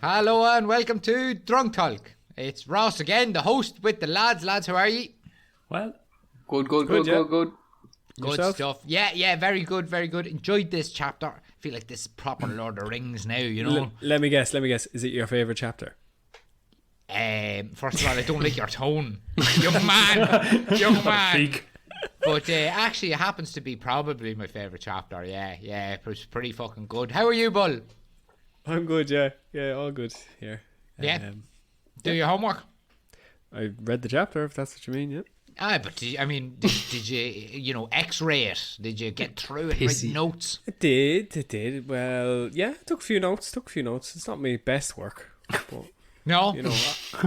Hello and welcome to Drunk Tolk. It's Ross again, the host with the lads. Lads, how are you? Well, good. Good Yourself? stuff. Yeah, very good. Enjoyed this chapter. I feel like this is proper Lord of the Rings now, you know. Let me guess. Is it your favourite chapter? First of all, I don't like your tone. Young man. But actually, it happens to be probably my favourite chapter. Yeah, it was pretty fucking good. How are you, Bull? I'm good, yeah, all good here. Yeah. Do your homework. I read the chapter, if that's what you mean, yeah. But did you, X-ray it? Did you get through it, write notes? It did. Well, yeah, I took a few notes. It's not my best work, but No.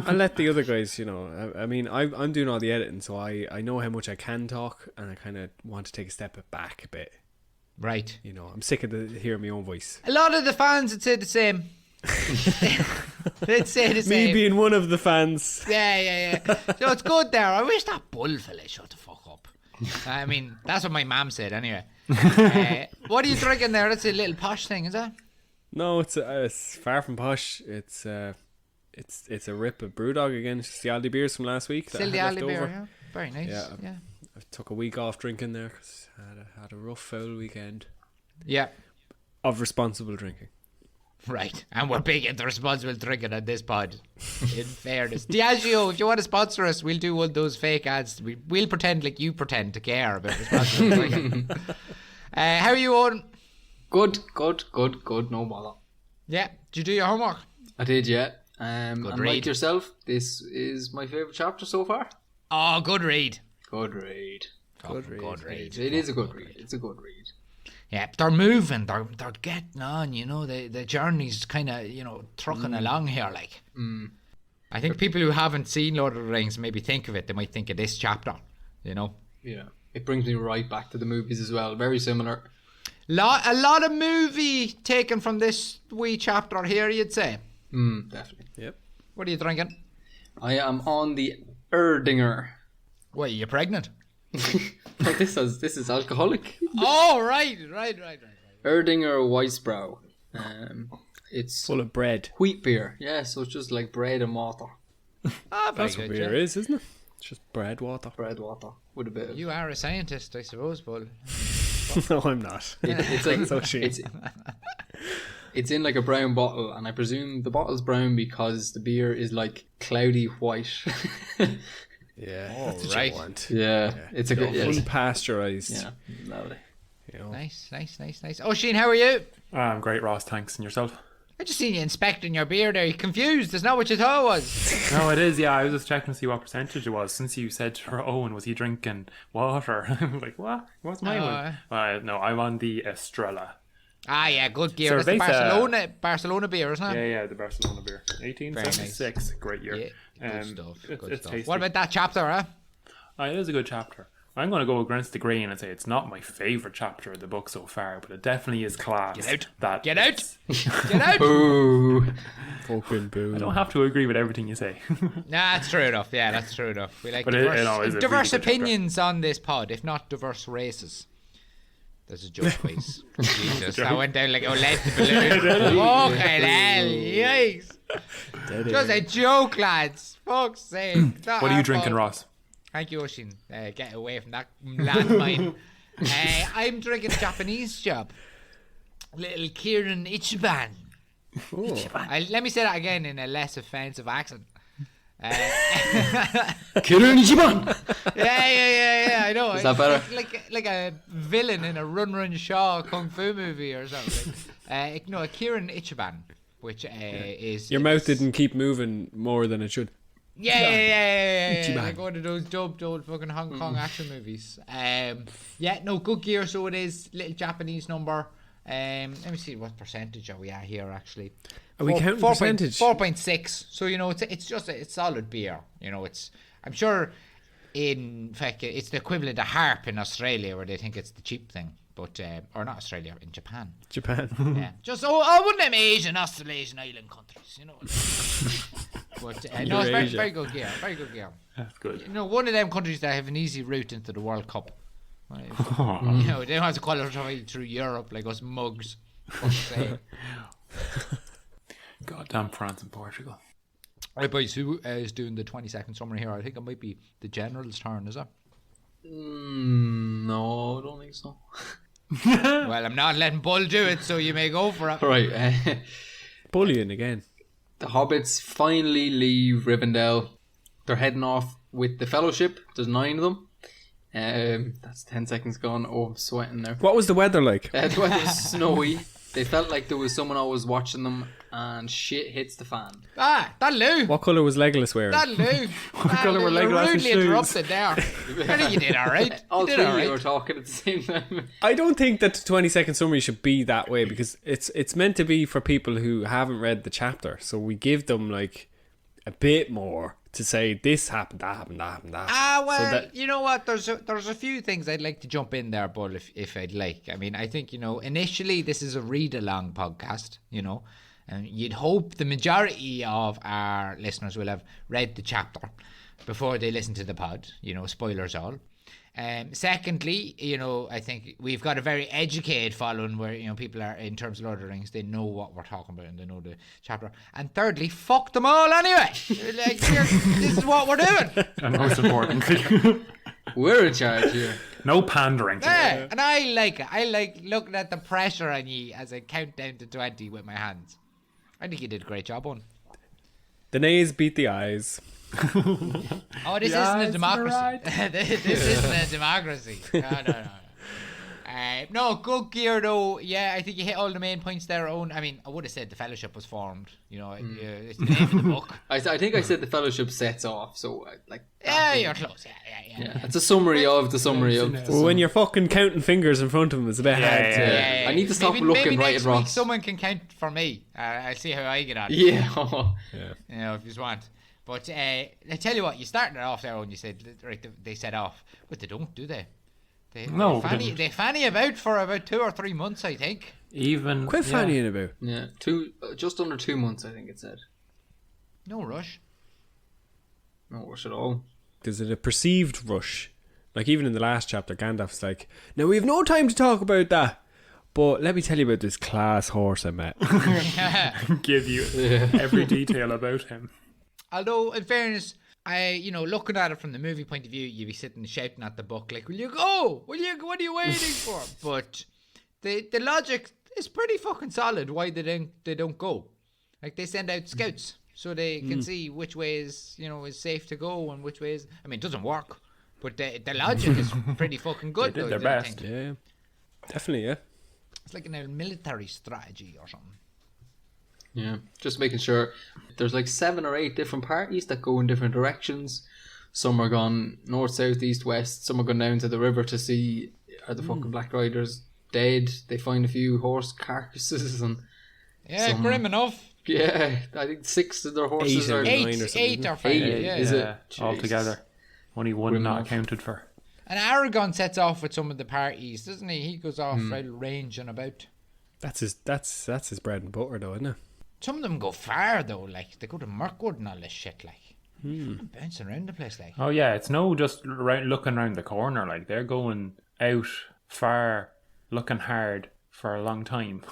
I let the other guys, I'm doing all the editing, so I know how much I can talk, and I kind of want to take a step back a bit. Right. I'm sick of hearing my own voice. A lot of the fans would say the same. They'd say the same. Me being one of the fans. Yeah. So it's good there. I wish that Bull fella shut the fuck up. I mean, that's what my mum said anyway. What are you drinking there? That's a little posh thing, is that? No, it's far from posh. It's a rip of Brewdog again. It's just the Aldi beers from last week. Still the Aldi beer, yeah. Very nice. Yeah. I took a week off drinking there because I had a rough, foul weekend. Yeah. Of responsible drinking. Right. And we're big into responsible drinking on this pod. In fairness. Diageo, if you want to sponsor us, we'll do one of those fake ads. We'll pretend like you pretend to care about responsible drinking. How are you, Owen? Good. No bother. Yeah. Did you do your homework? I did, yeah. And read. like yourself, this is my favourite chapter so far. Oh, good read. Good read. It is a good read. It's a good read. Yeah, they're moving. They're getting on. The journey's kind of trucking along here. Like, I think people who haven't seen Lord of the Rings maybe think of it. They might think of this chapter. Yeah, it brings me right back to the movies as well. Very similar. A lot of movie taken from this wee chapter here, you'd say. Definitely. Yep. What are you drinking? I am on the Erdinger. What, are you pregnant? No, this is alcoholic. Oh, right. Erdinger Weissbrau. It's full of bread. Wheat beer. Yeah, so it's just like bread and water. That's what beer is, isn't it? It's just bread water. Bread water with a bit of... You are a scientist, I suppose, Bull. No, I'm not. It's like so it's in like a brown bottle, and I presume the bottle's brown because the beer is like cloudy white. Yeah, that's what you want. Yeah, it's a good, unpasteurized. Yeah, lovely. Nice. Oh, Sheen, how are you? I'm great, Ross. Thanks. And yourself? I just seen you inspecting your beer there. You confused. That's not what you thought it was. No, it is. Yeah, I was just checking to see what percentage it was. Since you said to Owen, was he drinking water? I was like, what? What's my one? No, I'm on the Estrella. Ah, yeah, good gear. That's the Barcelona beer, isn't it? Yeah, the Barcelona beer. 1876. Nice. Great year. Yeah, good stuff. Tasty. What about that chapter, huh? It is a good chapter. I'm going to go against the grain and say it's not my favourite chapter of the book so far, but it definitely is class. Get out! Get out! Boo! Fucking boo. I don't have to agree with everything you say. Nah, that's true enough. Yeah, that's true enough. We like but diverse opinions on this pod, if not diverse races. There's a joke, please. Jesus, I went down like a lead balloon. Fucking hell, yikes. Just a joke, lads. Fuck's sake. What are you drinking, Ross? Thank you, Oshin. Get away from that landmine. I'm drinking a Japanese job. Little Kirin Ichiban. Let me say that again in a less offensive accent. Kirin Ichiban. Yeah. I know. Is that better? Like a villain in a Run Shaw kung fu movie or something. A Kirin Ichiban, which is your mouth didn't keep moving more than it should. Yeah. Like one of those dubbed old fucking Hong Kong action movies. Good gear. So it is. Little Japanese number. Let me see what percentage are we at here actually. Are we counting percentage? 4.6. So it's just it's solid beer. I'm sure in fact it's the equivalent of Harp in Australia where they think it's the cheap thing. But or not Australia, in Japan. Yeah. Just one of them Asian, Australasian island countries, But no, it's very good gear. Very good gear. That's good. One of them countries that have an easy route into the World Cup. They don't have to qualify through Europe like us mugs. Goddamn France and Portugal. Right, boys, who is doing the 20-second summary here? I think it might be the general's turn, is it? No, I don't think so. Well, I'm not letting Bull do it, so you may go for it. Right. Bullying again. The hobbits finally leave Rivendell. They're heading off with the Fellowship. There's 9 of them. That's 10 seconds gone. Oh, I'm sweating now. What was the weather like? The weather was snowy. They felt like there was someone always watching them, and shit hits the fan. That'll do. What colour was Legolas wearing? That'll do. What colour were Legolas's rudely shoes? interrupted there. I think you did alright. All You did three of you alright. were talking at the same time. I don't think that the 20-second summary should be that way, because it's meant to be for people who haven't read the chapter. So we give them like a bit more to say this happened, that happened, that happened, that happened. Well, So that, you know what? There's a few things I'd like to jump in there, Bull, if I'd like. I mean, I think, initially this is a read-along podcast, and you'd hope the majority of our listeners will have read the chapter before they listen to the pod, spoilers all. Secondly, I think we've got a very educated following where, people are, in terms of Lord of the Rings, they know what we're talking about and they know the chapter. And thirdly, fuck them all anyway. This is what we're doing. And most importantly, We're in charge here. no pandering. Yeah, and I like it. I like looking at the pressure on you as I count down to 20 with my hands. I think you did a great job on. the nays beat the eyes. Oh, this isn't a democracy. This isn't a democracy. No. No, good gear though. Yeah, I think you hit all the main points there, Owen. I mean, I would have said the Fellowship was formed. It's the name of the book. I think I said the Fellowship sets off, so Yeah, you're close. Yeah. it's a summary of the summary of. Well, when you're fucking counting fingers in front of them, it's a bit hard to... Yeah. I need to stop maybe looking right next at week Ross. someone can count for me. I'll see how I get on. Yeah. If you want. But I tell you what, you started it off there when you said they set off, but they don't, do they? No, they fanny about for about 2 or 3 months, I think. Even Quit fannying about. Yeah, just under 2 months, I think it said. No rush. No rush at all. There's a perceived rush. Like even in the last chapter, Gandalf's like, now we have no time to talk about that, but let me tell you about this class horse I met. give you every detail about him. Although, in fairness, looking at it from the movie point of view, you'd be sitting shouting at the book like, "Will you go? What are you waiting for?" But the logic is pretty fucking solid. Why they don't go? Like they send out scouts so they can see which way is safe to go and which way is. I mean, it doesn't work, but the logic is pretty fucking good. They did though, their don't you best. think? Yeah, definitely, yeah. It's like a military strategy or something. Yeah, just making sure. There's like 7 or 8 different parties that go in different directions. Some are gone north, south, east, west. Some are gone down to the river to see are the fucking Black Riders dead. They find a few horse carcasses and Grim enough. yeah, I think 6 of their horses 8 are or 9 or something. Eight or 5. Eight, Yeah. is it? Yeah, all Jesus. together. Only one Grim not enough. accounted for. And Aragorn sets off with some of the parties, doesn't he? He goes off out ranging about. That's his bread and butter, though, isn't it? Some of them go far though, like they go to Mirkwood and all this shit, like bouncing around the place, like. Oh yeah, it's no just looking around the corner. Like they're going out far, looking hard for a long time.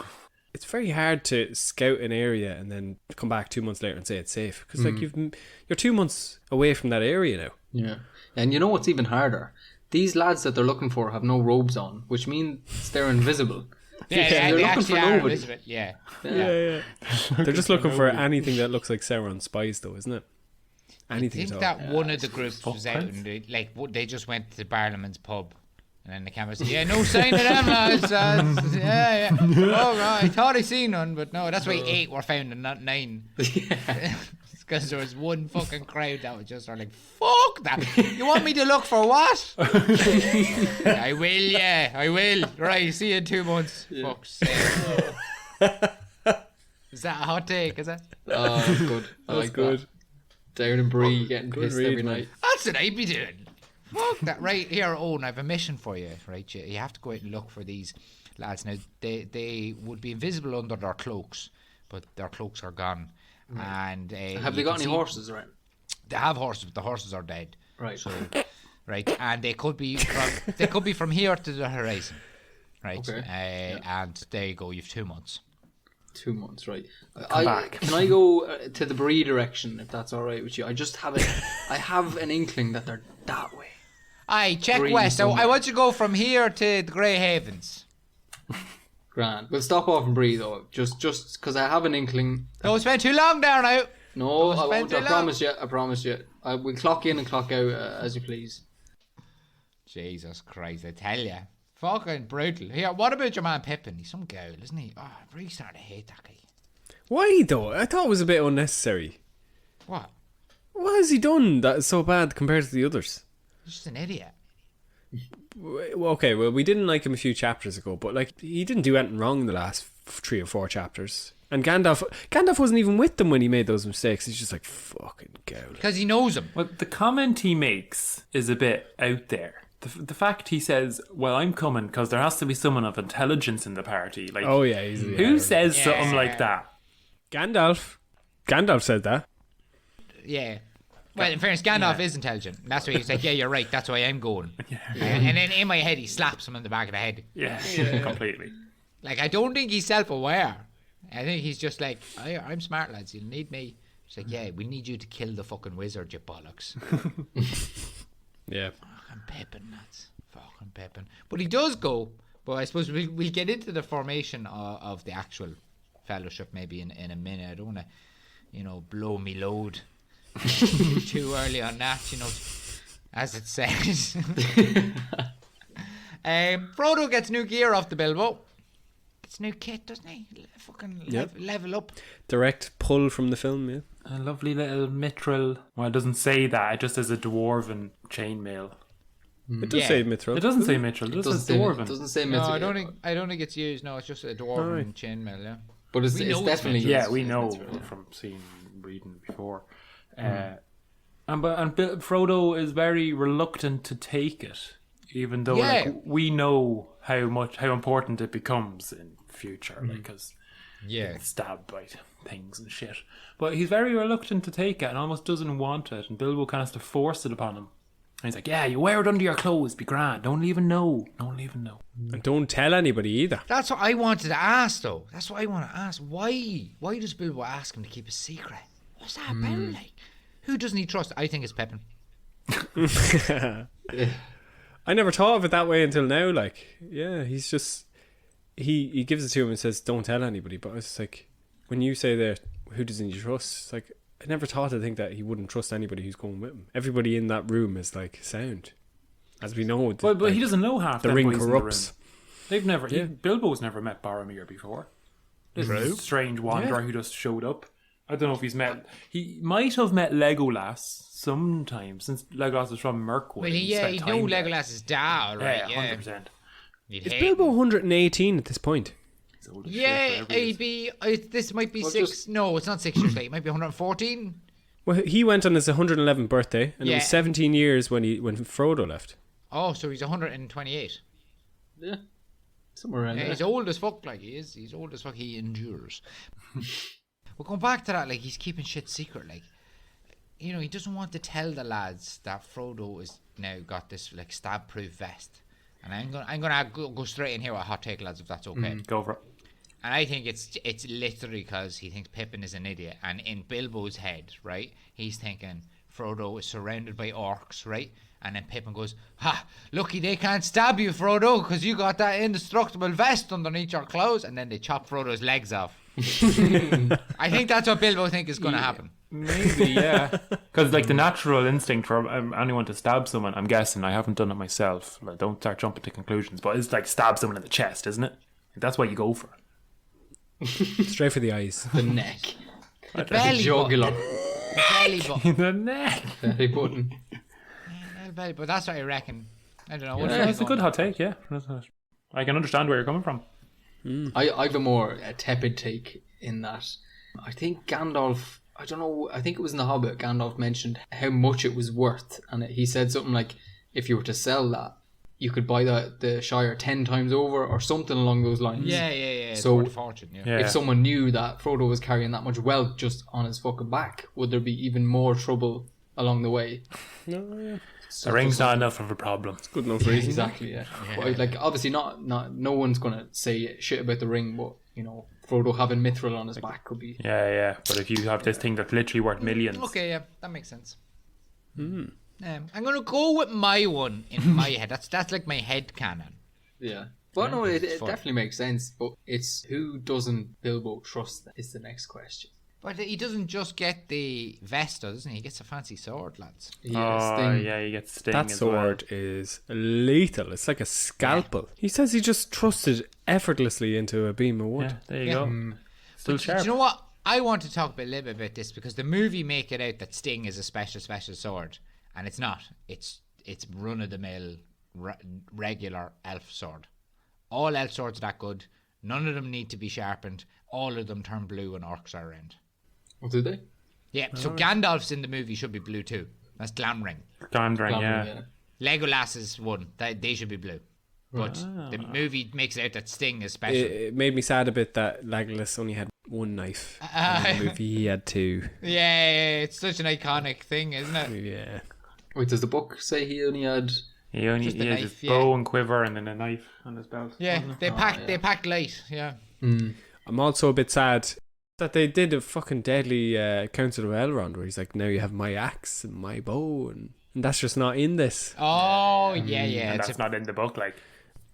It's very hard to scout an area and then come back 2 months later and say it's safe, because like you're 2 months away from that area now. Yeah, and you know what's even harder? These lads that they're looking for have no robes on, which means they're invisible. Yeah, They're they looking actually for are nobody. Elizabeth, yeah. Yeah. They're just looking for anything that looks like Sauron's spies, though, isn't it? I Anything think at all. that one of the groups was out and they just went to Barlaman's pub. And then the camera said, "Yeah, no sign of them lads. Yeah. Oh, right. I thought I seen one, but no, that's why 8 were found and not 9. Because there was one fucking crowd that was just like, fuck that. You want me to look for what? I will, yeah, I will. Right, see you in 2 months. Fuck's sake. Is that a hot take, is it? Oh, that's good. I like good. that. Down in Bree, getting pissed read, every man. night. That's what I'd be doing. Fuck that. Right, here, Owen, I have a mission for you. Right, you have to go out and look for these lads. Now, they would be invisible under their cloaks, but their cloaks are gone. And Have they got any horses around? They have horses, but the horses are dead. Right. So, right, and they could be from here to the horizon. Right. Okay. And there you go. You've 2 months. 2 months, right? back. Can I go to the Bree direction if that's all right with you? I just have I have an inkling that they're that way. Aye, check Bree west. I somewhere. want you to go from here to the Grey Havens. Grand. We'll stop off in Bree though, just because I have an inkling. Don't spend too long there now. No, I spend won't. too I long. promise you. We'll clock in and clock out as you please. Jesus Christ, I tell you. Fucking brutal. Here, what about your man Pippin? He's some gowl, isn't he? Oh, I'm really starting to hate that guy. Why though? I thought it was a bit unnecessary. What? What has he done that is so bad compared to the others? He's just an idiot. Okay, well, we didn't like him a few chapters ago, but like he didn't do anything wrong in the last 3 or 4 chapters. And Gandalf wasn't even with them when he made those mistakes. He's just like, fucking gowl. Because he knows him. Well, the comment he makes is a bit out there. The fact he says, well, I'm coming because there has to be someone of intelligence in the party. Like, Oh yeah, who says something like that? Gandalf said that. Yeah. Well, in fairness, Gandalf is intelligent. And that's why he's like, yeah, you're right. That's why I'm going. And then in my head, he slaps him in the back of the head. Yeah, completely. Like, I don't think he's self-aware. I think he's just like, I'm smart, lads. You'll need me. It's like, yeah, we need you to kill the fucking wizard, you bollocks. Yeah. Fucking Pippin, lads. Fucking Pippin. But he does go. But I suppose we'll get into the formation of the actual fellowship maybe in a minute. I don't want to, blow me load too early on that, as it says. Frodo gets new gear off the Bilbo. Gets new kit, doesn't he? Fucking level up. Direct pull from the film, yeah. A lovely little mithril. Well, it doesn't say that. It just says a dwarven chainmail. It does say mithril. It doesn't say mithril. It does say dwarven. It doesn't say No, mithril. I don't think it's used. No, it's just a dwarven chainmail, yeah. But it's We know it's definitely mithril. Yeah, we it's know mithril, yeah. from reading before. And Frodo is very reluctant to take it, even though we know how important it becomes in future, because he's stabbed by things and shit. But he's very reluctant to take it and almost doesn't want it. And Bilbo kind of has to force it upon him. And he's like, "Yeah, you wear it under your clothes, be grand. Don't even know. And don't tell anybody either. That's what I wanted to ask, though. That's what I want to ask. Why does Bilbo ask him to keep a secret? What's that about, like? Who doesn't he trust? I think it's Pippin. I never thought of it that way until now. Like, yeah, he's just he gives it to him and says, "Don't tell anybody." But it's like when you say there, who doesn't he trust? It's like I never thought to think that he wouldn't trust anybody who's going with him. Everybody in that room is like sound, as we know. But he doesn't know half the them ring boys in corrupts. They've never. Bilbo's never met Boromir before. This is a strange wanderer who just showed up. I don't know if he's met. He might have met Legolas sometime since Legolas is from Mirkwood. Well, he knew Legolas's dad, right? Yeah, 100%. Is Bilbo 118 at this point? He's old as shit, Yeah, whatever he is. this might be Well, 6. No, it's not 6 years late. It might be 114. Well, he went on his 111th birthday, and it Yeah. was 17 years when Frodo left. Oh, so he's 128. Yeah, somewhere around Yeah, there. he's old as fuck, like he is. He's old as fuck. He endures. We're going back to that, like he's keeping shit secret, like he doesn't want to tell the lads that Frodo is now got this like stab-proof vest. And I'm gonna go straight in here with a hot take, lads, if that's okay. Go for it. And I think it's literally because he thinks Pippin is an idiot, and in Bilbo's head, right, he's thinking Frodo is surrounded by orcs, right? And then Pippin goes, "Ha! Lucky they can't stab you, Frodo, because you got that indestructible vest underneath your clothes." And then they chop Frodo's legs off. I think that's what Bilbo think is going to happen. Maybe, yeah. Because like the natural instinct for anyone to stab someone, I'm guessing, I haven't done it myself. Like, don't start jumping to conclusions, but it's like stab someone in the chest, isn't it? That's what you go for. Straight for the eyes. The neck. The belly Jugular. button. The belly button. In the neck. Belly button. Belly, but that's what I reckon. I don't know. What Yeah, it's a good hot take, yeah. I can understand where you're coming from. I have a more tepid take in that. I think Gandalf, I don't know, I think it was in The Hobbit, Gandalf mentioned how much it was worth. And he said something like, if you were to sell that, you could buy the Shire 10 times over or something along those lines. Yeah. It's So- worth a fortune, yeah. If someone knew that Frodo was carrying that much wealth just on his fucking back, would there be even more trouble along the way? The ring's not enough of a problem. Good enough reason. Exactly, yeah. But like, obviously, not no one's gonna say shit about the ring, but Frodo having mithril on his back could be. Yeah. But if you have this thing that's literally worth millions. Okay, yeah, that makes sense. I'm gonna go with my one in my head. That's like my head canon. Yeah. But no, it definitely makes sense. But it's who doesn't Bilbo trust is the next question. But he doesn't just get the vest, doesn't he? He gets a fancy sword, lads. Yeah, Sting. Yeah, you get Sting That as sword is lethal. It's like a scalpel. He says he just trusted effortlessly into a beam of wood. Yeah, there you Yeah. go. Still But sharp. do you know what? I want to talk a little bit about this because the movie make it out that Sting is a special sword, and it's not. It's run of the mill regular elf sword. All elf swords are that good. None of them need to be sharpened. All of them turn blue when orcs are around. Oh, do they? Yeah, so Gandalf's in the movie should be blue too. That's Glamring. Glamdring, yeah. Legolas is one. They should be blue. But the movie makes it out that Sting is special. It made me sad a bit that Legolas only had one knife. In the movie he had two. Yeah, it's such an iconic thing, isn't it? Yeah. Wait, does the book say he only had... He had knife, his yeah. bow and quiver and then a knife on his belt. Yeah, they packed light, yeah. I'm also a bit sad that they did a fucking deadly Council of Elrond where he's like, now you have my axe and my bow, and that's just not in this. Oh, yeah. And It's that's a not in the book, like.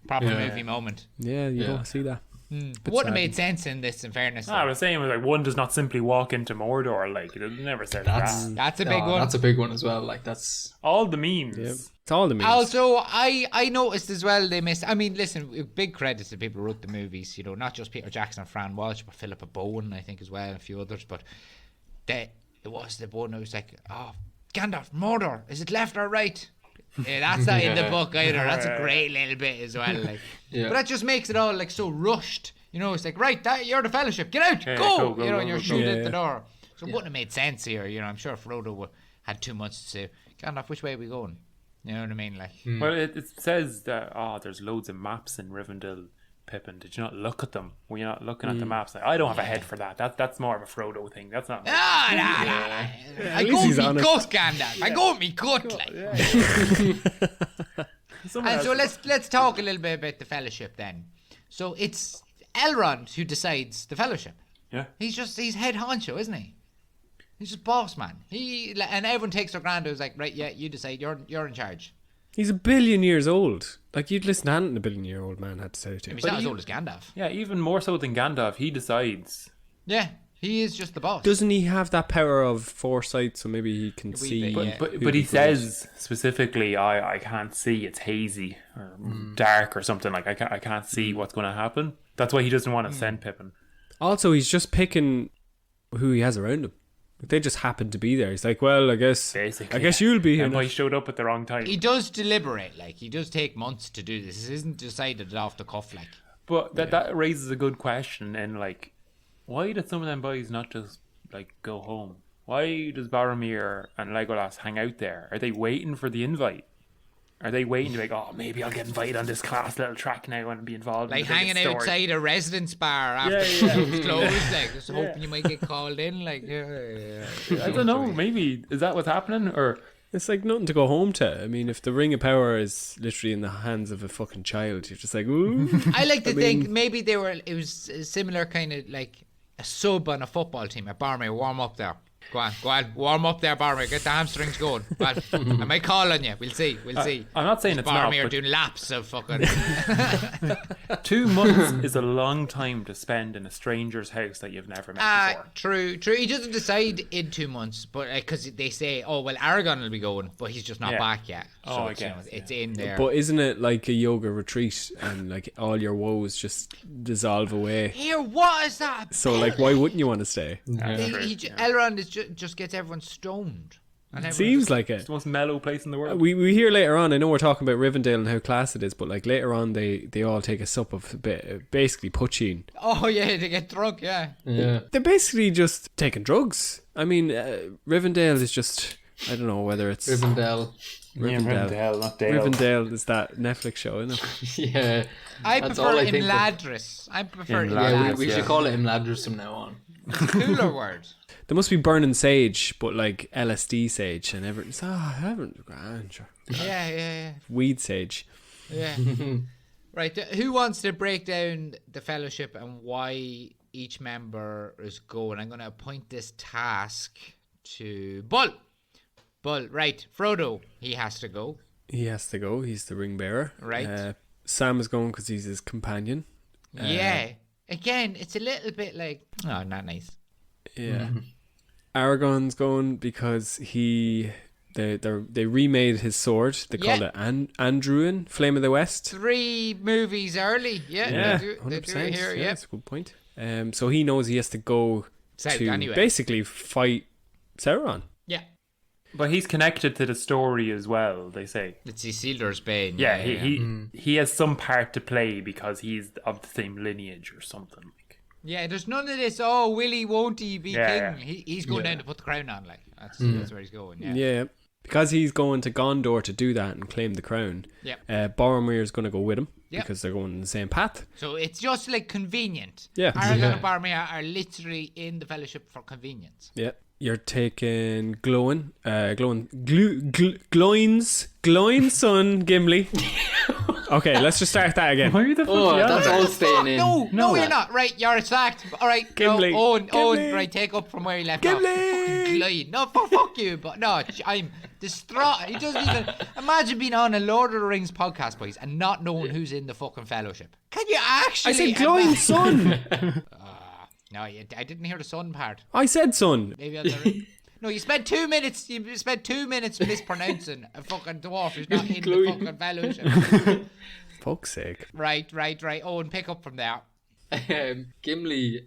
proper movie moment. Yeah, you don't see that. But wouldn't have made sense in this, in fairness. I was saying, like, one does not simply walk into Mordor, like, it never said that. That's a big one. That's a big one as well. Like, that's... All the memes. Yeah. It's all the memes. Also, I noticed as well they missed. I mean, listen, big credit to the people who wrote the movies. You know, not just Peter Jackson and Fran Walsh, but Philippa Bowen, I think, as well, and a few others. But it was the one who was like, "Oh, Gandalf, Mordor, is it left or right?" Yeah, that's not in the book either. That's a great little bit as well. Like, but that just makes it all like so rushed. You know, it's like, right, you're the Fellowship, get out, go, you know, and you're shooting at the door. So it wouldn't have made sense here. You know, I'm sure Frodo had 2 months to say, Gandalf, which way are we going? You know what I mean? Like, Well, it says that, there's loads of maps in Rivendell, Pippin. Did you not look at them? Were you not looking at the maps? Like, I don't have a head for that. That's more of a Frodo thing. That's not... I go with me gut, Gandalf. I go with me gut, like. And so let's talk a little bit about the Fellowship then. So it's Elrond who decides the Fellowship. Yeah. He's head honcho, isn't he? He's just boss man. And everyone takes their grand. Who's like, right, yeah, you decide. You're in charge. He's 1 billion years old. Like, you'd listen to anything a 1 billion year old man had to say to you. He's not as old as Gandalf. Yeah, even more so than Gandalf, he decides. Yeah, he is just the boss. Doesn't he have that power of foresight, so maybe he can see? bit, yeah. But he says specifically, I can't see, it's hazy or dark or something. Like, I can't see what's going to happen. That's why he doesn't want to send Pippin. Also, he's just picking who he has around him. They just happen to be there. He's like, well, I guess you'll be here. And now. he showed up at the wrong time. He does deliberate. Like, he does take months to do this. This isn't decided off the cuff. Like, But that raises a good question. And, like, why did some of them boys not just, like, go home? Why does Boromir and Legolas hang out there? Are they waiting for the invite? Are they waiting to be like, oh, maybe I'll get invited on this class little track now and be involved like in the hanging biggest story. outside a residence bar after it's closed, like, just hoping you might get called in, like, I don't know, maybe is that what's happening? Or It's like nothing to go home to. I mean, if the Ring of Power is literally in the hands of a fucking child, you're just like, ooh. I like to think maybe it was a similar kind of like a sub on a football team at Barmy. Warm up there. Go on, warm up there, Barmy. Get the hamstrings going. Well, I might call on you. We'll see. I'm not saying it's not, Barmy are but doing laps of fucking. 2 months is a long time to spend in a stranger's house that you've never met before. True. He doesn't decide in 2 months, but because they say, oh well, Aragon will be going, but he's just not back yet. So I it's, guess, it's in there. But isn't it like a yoga retreat and like all your woes just dissolve away? Here, what is that? So like, why wouldn't you want to stay? Elrond just gets everyone stoned. And everyone Seems like It's it. the most mellow place in the world. We hear later on. I know we're talking about Rivendell and how class it is, but like later on, they all take a sup of a bit, basically poaching. Oh yeah, they get drunk. Yeah. They're basically just taking drugs. I mean, Rivendell is just, I don't know whether it's Rivendell. Rivendell, not Dale. Rivendell is that Netflix show, isn't it? Yeah. I That's prefer all I think of. Imladris. I prefer Imladris, Yeah, Imladris. we should call it Imladris from now on. It's a cooler word. There must be burning sage, but like LSD sage, and everyone's I haven't grand, sure. Yeah. Weed sage. Right. Who wants to break down the Fellowship and why each member is going. I'm going to appoint this task to Bull. Right. Frodo, he has to go. He has to go. He's the ring bearer. Right. Sam is going because he's his companion. Yeah. Again, it's a little bit like, oh, not nice. Yeah. Aragorn's going because they remade his sword. They call it Andruin, Flame of the West. 3 movies early. Yeah. They do it here. That's a good point. So he knows he has to go South to anyway. basically fight Sauron. Yeah. But he's connected to the story as well, they say. It's Isildur's Bane. Yeah, he has some part to play because he's of the same lineage or something. Like. Yeah, there's none of this, oh, will he, won't he be king? Yeah. He's going down to put the crown on, like. That's where he's going, Yeah. Because he's going to Gondor to do that and claim the crown. Yeah. Boromir's going to go with him Yep. because they're going in the same path. So it's just like convenient. Yeah. Aragorn and Boromir are literally in the fellowship for convenience. Yeah. You're taking Glowin's son, Gimli. Okay, let's just start that again. Why the fuck? Oh, yeah. that's all staying in. No, you're not. Right, you're sacked. All right, Gimli. No, Owen, Gimli. right, take up from where you left Gimli. off. Fucking Glyde. No, fuck you, but no, I'm distraught. He doesn't even imagine being on a Lord of the Rings podcast, boys, and not knowing who's in the fucking fellowship. Can you actually? I said Glowin's son. No, I didn't hear the son part. I said son. Maybe no, you spent 2 minutes. You spent 2 minutes mispronouncing a fucking dwarf who's not in the fucking fellowship. Fuck's sake. Right. Owen, pick up from there. Gimli.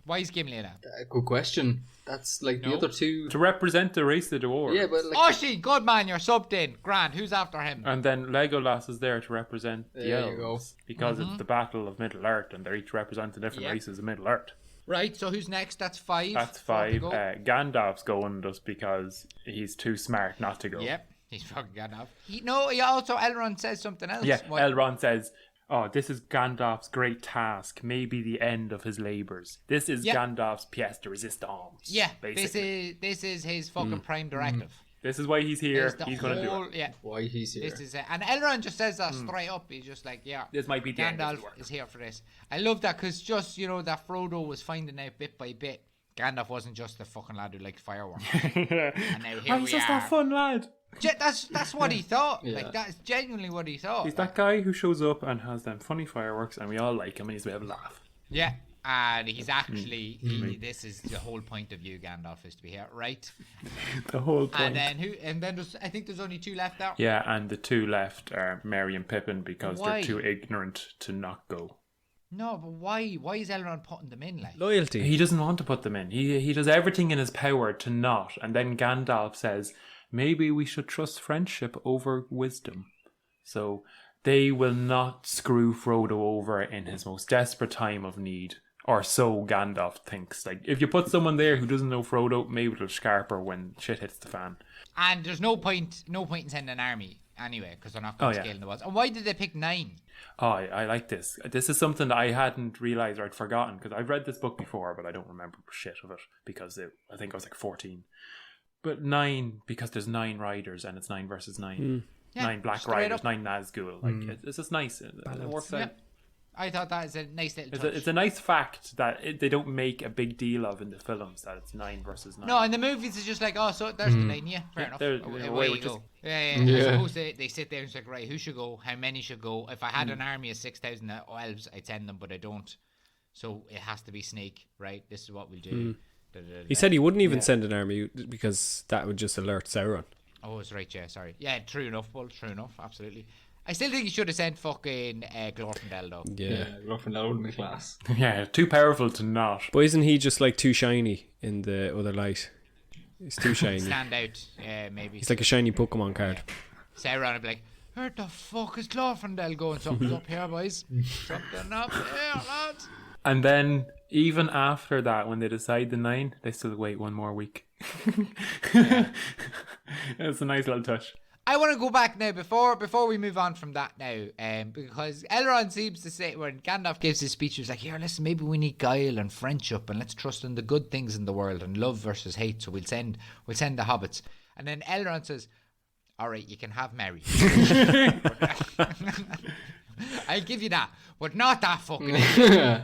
Why is Gimli in it? Good question. That's like the other two. To represent the race of the dwarves. Yeah, but like, Oisin, good man, you're subbed in. Grand, who's after him? And then Legolas is there to represent the There you go. elves. Because it's the Battle of Middle Earth and they're each representing different Yeah. races of Middle Earth. Right, so who's next? That's 5. That's 4 to 5. go. Gandalf's going just because he's too smart not to go. Yep, he's fucking Gandalf. He also, Elrond says something else. Yeah, What? Elrond says, oh, this is Gandalf's great task, maybe the end of his labours. This is Yeah. Gandalf's pièce de résistance. Yeah, basically. this is his fucking prime directive. This is why he's here. There's the He's going to do whole- it. Yeah, why he's here. this is it. And Elrond just says that straight up. He's just like, yeah, This might be the end of his Gandalf work. is here for this. I love that because just, that Frodo was finding out bit by bit. Gandalf wasn't just the fucking lad who liked fireworks. And now here He's we just are. that fun lad. That's what he thought. Yeah. Like, that's genuinely what he thought. He's that guy who shows up and has them funny fireworks and we all like him and he's a bit of a laugh. Yeah, and he's actually this is the whole point of you, Gandalf, is to be here, right? The whole point. And then I think there's only 2 left there. Yeah, and the 2 left are Merry and Pippin because Why? they're too ignorant to not go. No, but why? Why is Elrond putting them in? Like, Loyalty. He doesn't want to put them in. He does everything in his power to not. And then Gandalf says, maybe we should trust friendship over wisdom. So they will not screw Frodo over in his most desperate time of need. Or so Gandalf thinks. Like, if you put someone there who doesn't know Frodo, maybe it'll scarper when shit hits the fan. and there's no point in sending an army anyway because they're not going to scale in the walls. And why did they pick 9? Oh, I like this. This is something that I hadn't realised or I'd forgotten because I've read this book before, but I don't remember shit of it because I think I was like 14. But 9, because there's 9 riders and it's 9 versus 9. Yeah, 9 black straight riders, up. 9 Nazgul. Like, it's just nice. It works out. Yeah. I thought that is a nice little touch. It's a nice fact that they don't make a big deal of in the films that it's 9 versus 9. No, in the movies it's just like, oh, so there's the 9, yeah, fair enough. there- Away away you with go. just- Yeah. Yeah. I suppose they sit there and it's like, right, who should go? How many should go? If I had an army of 6,000 elves, I'd send them, but I don't. So it has to be Snake, right? This is what we'll do. He said he wouldn't even send an army because that would just alert Sauron. Oh, it's right, yeah, sorry. Yeah, true enough, Paul, true enough, absolutely. I still think he should have sent fucking Glorfindel, though. Yeah. Glorfindel would be class. Yeah, too powerful to not. But isn't he just like too shiny in the other light? He's too shiny. Stand out, maybe. He's like a shiny Pokemon card. Sauron would be like, where the fuck is Glorfindel going? Something's up here, boys. Something up here, lads. And then, even after that, when they decide the 9, they still wait 1 more week. It's a nice little touch. I want to go back now before we move on from that now, because Elrond seems to say when Gandalf gives his speech, he's like, "Here, listen, maybe we need guile and friendship, and let's trust in the good things in the world and love versus hate. So we'll send the hobbits." And then Elrond says, "All right, you can have Merry. I'll give you that, but not that fucking." Like,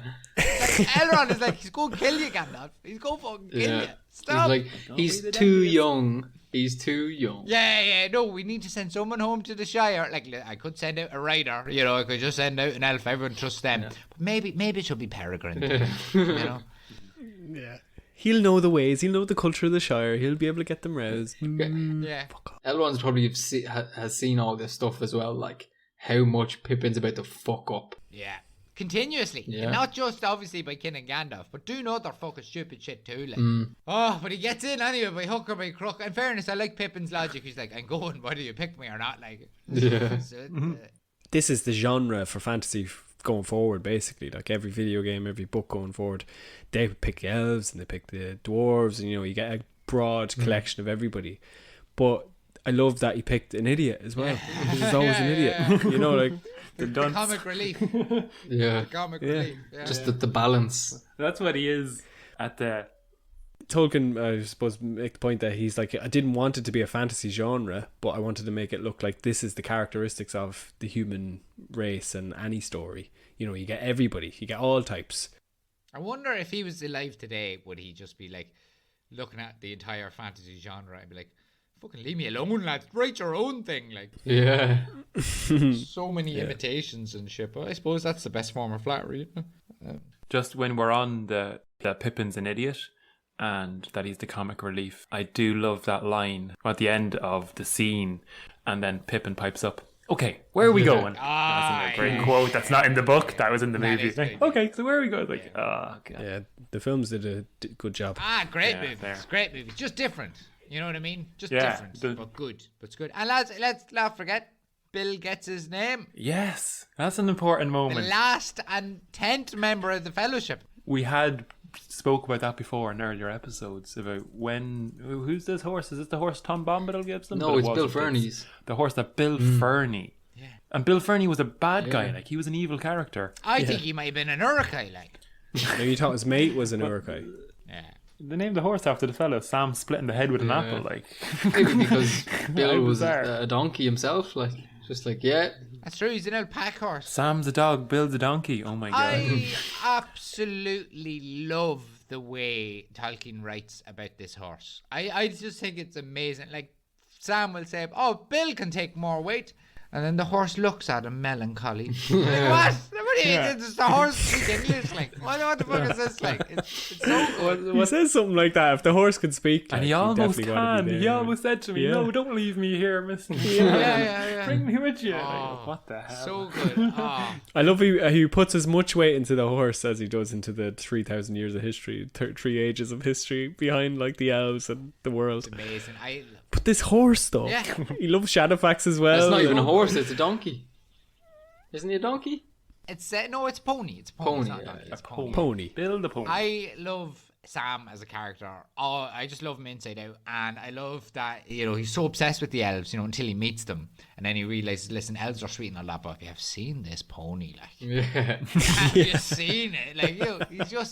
Elrond is like, he's going to kill you, Gandalf. He's going to fucking kill you. Stop. He's like, he's too young. He's too young. Yeah, no, we need to send someone home to the Shire. Like, I could send out a rider, you know, I could just send out an elf, everyone trusts them. Yeah. But maybe it should be Peregrine, you know? Yeah. He'll know the ways, he'll know the culture of the Shire, he'll be able to get them roused. Yeah. Elrond's probably has seen all this stuff as well, like how much Pippin's about to fuck up. Yeah. Continuously. Yeah. And not just obviously by Kin and Gandalf, but doing other fucking stupid shit too. Like. Oh, but he gets in anyway by hook or by crook. In fairness, I like Pippin's logic. He's like, I'm going whether you pick me or not. Like, yeah. This is the genre for fantasy going forward, basically. Like every video game, every book going forward, they pick the elves and they pick the dwarves, and you know, you get a broad collection of everybody. But I love that he picked an idiot as well. Because he's always an idiot. You know, like the comic relief. Yeah. The comic relief. Yeah. Just the balance. That's what he is at the... Tolkien, I suppose, make the point that he's like, I didn't want it to be a fantasy genre, but I wanted to make it look like this is the characteristics of the human race and any story. You know, you get everybody, you get all types. I wonder if he was alive today, would he just be like looking at the entire fantasy genre and be like, fucking leave me alone, lads, write your own thing. Like, yeah. So many imitations and shit, but I suppose that's the best form of flattery. Just when we're on the Pippin's an idiot, and that he's the comic relief, I do love that line at the end of the scene, and then Pippin pipes up, okay, where are we going? That's a great quote. That's not in the book, that was in the movie. Like, okay, so where are we going? Like, oh god. Yeah, the films did a good job. Great movies. Great movies. Just different. You know what I mean? Just different, but good. But it's good. And lads, let's not forget, Bill gets his name. Yes, that's an important moment. The last and 10th member of the Fellowship. We had spoke about that before in earlier episodes about who's this horse? Is this the horse Tom Bombadil gives them? No, it's Bill Ferny's. The horse that Bill Ferny. Yeah. And Bill Ferny was a bad guy, like he was an evil character. I think he might have been an Uruk-hai, like. No, you thought his mate was an Uruk-hai. Yeah. They named the horse after the fellow Sam splitting the head with an apple, like. Maybe because Bill was a donkey himself, like just like That's true. He's an alpaca horse. Sam's a dog, Bill's a donkey. Oh my god! I absolutely love the way Tolkien writes about this horse. I just think it's amazing. Like Sam will say, "Oh, Bill can take more weight," and then the horse looks at him melancholy. Like, what? It's the horse speak English. Like, what the fuck is this? Like, it's so. He says something like that. If the horse could speak, and like, he almost can. He almost said to me, "No, don't leave me here, mister. Yeah. Bring me with you." Like, what the hell? So good. I love he puts as much weight into the horse as he does into the 3,000 years of history, 3 ages of history behind like the elves and the world. It's amazing. But this horse though, he loves Shadowfax as well. It's not even a horse; it's a donkey. Isn't he a donkey? It's it's pony. It's pony. It's pony. Bill the pony. I love Sam as a character. Oh, I just love him inside out, and I love that he's so obsessed with the elves, until he meets them, and then he realizes, listen, elves are sweet and all that, but you have seen this pony, like, have you seen it? Like,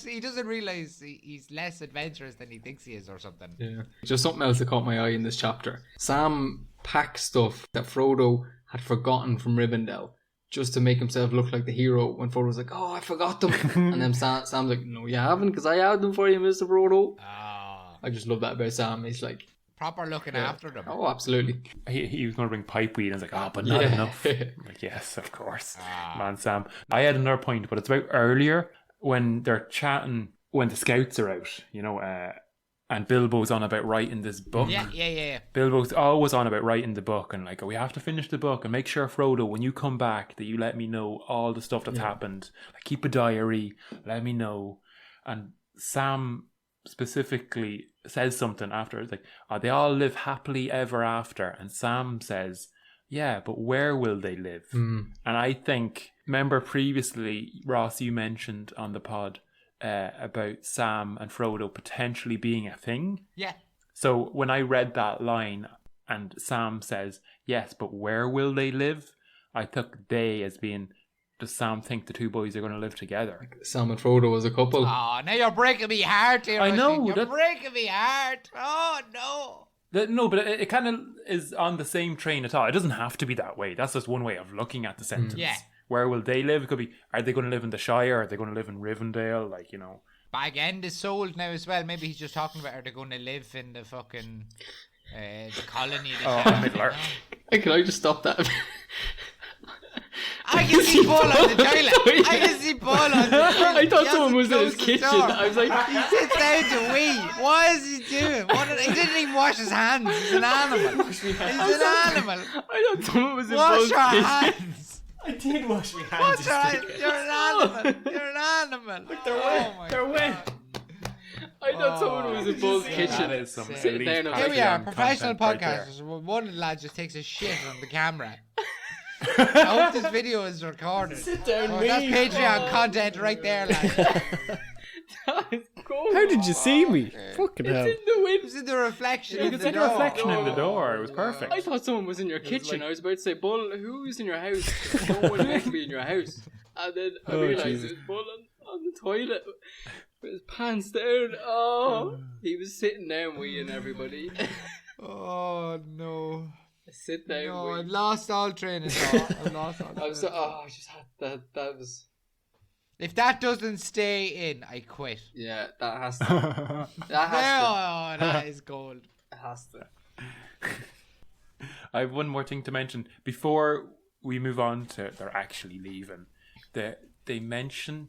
he doesn't realize he's less adventurous than he thinks he is, or something. Yeah. Just something else that caught my eye in this chapter. Sam packs stuff that Frodo had forgotten from Rivendell, just to make himself look like the hero when Frodo was like, oh, I forgot them. And then Sam's like, no, you haven't, because I had them for you, Mr. Frodo. I just love that about Sam. He's like... proper looking after them. Oh, absolutely. He was going to bring pipeweed and I was like, but not enough. I'm like, yes, of course. Man, Sam. I had another point, but it's about earlier when they're chatting, when the scouts are out, and Bilbo's on about writing this book. Yeah. Bilbo's always on about writing the book and like, we have to finish the book and make sure, Frodo, when you come back, that you let me know all the stuff that's happened. Like, keep a diary, let me know. And Sam specifically says something after. It's like, they all live happily ever after. And Sam says, yeah, but where will they live? And I think, remember previously, Ross, you mentioned on the pod, about Sam and Frodo potentially being a thing. Yeah. So when I read that line and Sam says, yes, but where will they live? I took they as being, does Sam think the two boys are going to live together? Sam and Frodo as a couple. Oh, now you're breaking me heart here. I know. You're breaking me heart. Oh, no. No, but it kind of is on the same train at all. It doesn't have to be that way. That's just one way of looking at the sentence. Yeah. where will they live? It could be, are they going to live in the Shire? Are they going to live in Rivendell? Like, you know. Bag End is sold now as well. Maybe he's just talking about, are they going to live in the fucking the colony? Middle Earth. Can I just stop that? I can see Paul on the toilet. I can see Paul on the toilet. I thought someone was in his kitchen. I was like, he sits down to wee. What is he doing? He didn't even wash his hands. He's an animal. He's an animal. I thought someone was in Wash Paul's your kitchen. hands. I did wash my hands. Wash your hands. You're an animal. You're an animal. Look, they're wet. They're wet. I thought someone was in Paul's That kitchen. is some Sitting elite down. Here we are, Patreon professional content right there. podcasters. One of the lads just takes a shit on the camera. I hope this video is recorded. Sit down, That's me. Patreon content right there, lads. How did you see me? Fucking hell. In the wind. It's in the reflection You in could the see the door. reflection in the door. It was perfect. I thought someone was in your kitchen. I was about to say, Bull, who's in your house? No one meant to be in your house. And then I realised Jesus. it was Bull on the toilet with his pants down. Oh, he was sitting down weeing everybody. Oh no. Sit down. No, wee. I've lost all train of thought. I've lost all I was so, I just had that. That was, If that doesn't stay in, I quit. yeah, that has to. That has Oh, that is gold. to. It has to. I have one more thing to mention before we move on to they're actually leaving. They mention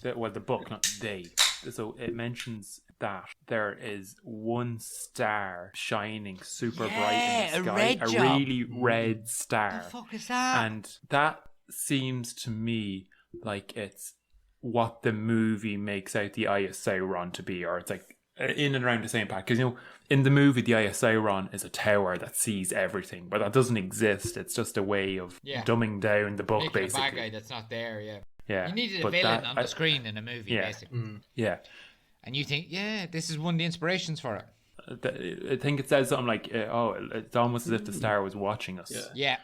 that, well, the book, not they. So it mentions that there is one star shining super bright in the a sky, red a job. really red star. The fuck is that? And that seems to me like it's what the movie makes out the Eye of Sauron to be, or it's like in and around the same pack. Because, you know, in the movie, the Eye of Sauron is a tower that sees everything, but that doesn't exist. It's just a way of Yeah. dumbing down the book, Making a basically. bad guy that's not there, yeah. Yeah, You needed a but villain that- on the screen in a movie, yeah. basically. Yeah. And you think, yeah, this is one of the inspirations for it. I think it says something like, it's almost as if the star was watching us. Yeah. Yeah.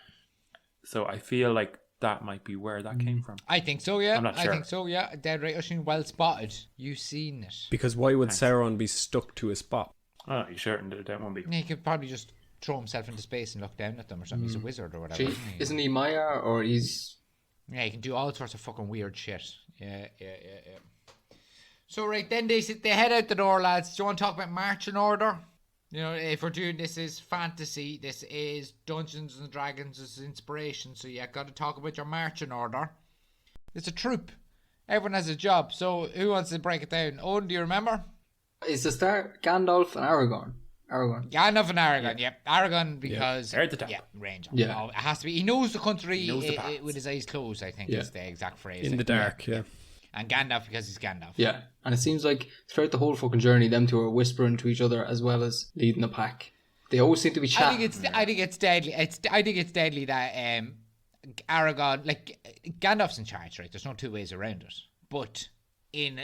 So I feel like that might be where that came from. I think so, yeah. I'm not I sure. think so, yeah. Dead right, Oisin, well spotted. You've seen it. Because why would Sauron be stuck to a spot? Oh, you sure that won't be. He could probably just throw himself into space and look down at them or something. He's a wizard or whatever. Gee, isn't he Maya or he's? Yeah, he can do all sorts of fucking weird shit. Yeah. So right then they head out the door, lads. Do you want to talk about marching order? You know, if we're doing this is fantasy, this is Dungeons and Dragons is inspiration. So you got to talk about your marching order. It's a troop. Everyone has a job. So who wants to break it down? Owen, do you remember? Is the star Gandalf and Aragorn? Gandalf and Aragon. Yep, Aragon because They're at the top. yeah, ranger. Yeah. Oh, it has to be. He knows the country knows the paths. with his eyes closed. I think Yeah. is the exact phrase. In the dark, yeah. And Gandalf because he's Gandalf. Yeah, and it seems like throughout the whole fucking journey, them two are whispering to each other as well as leading the pack. They always seem to be chatting. I think it's deadly. I think it's deadly that Aragon, like Gandalf's in charge, right? There's no two ways around it. But in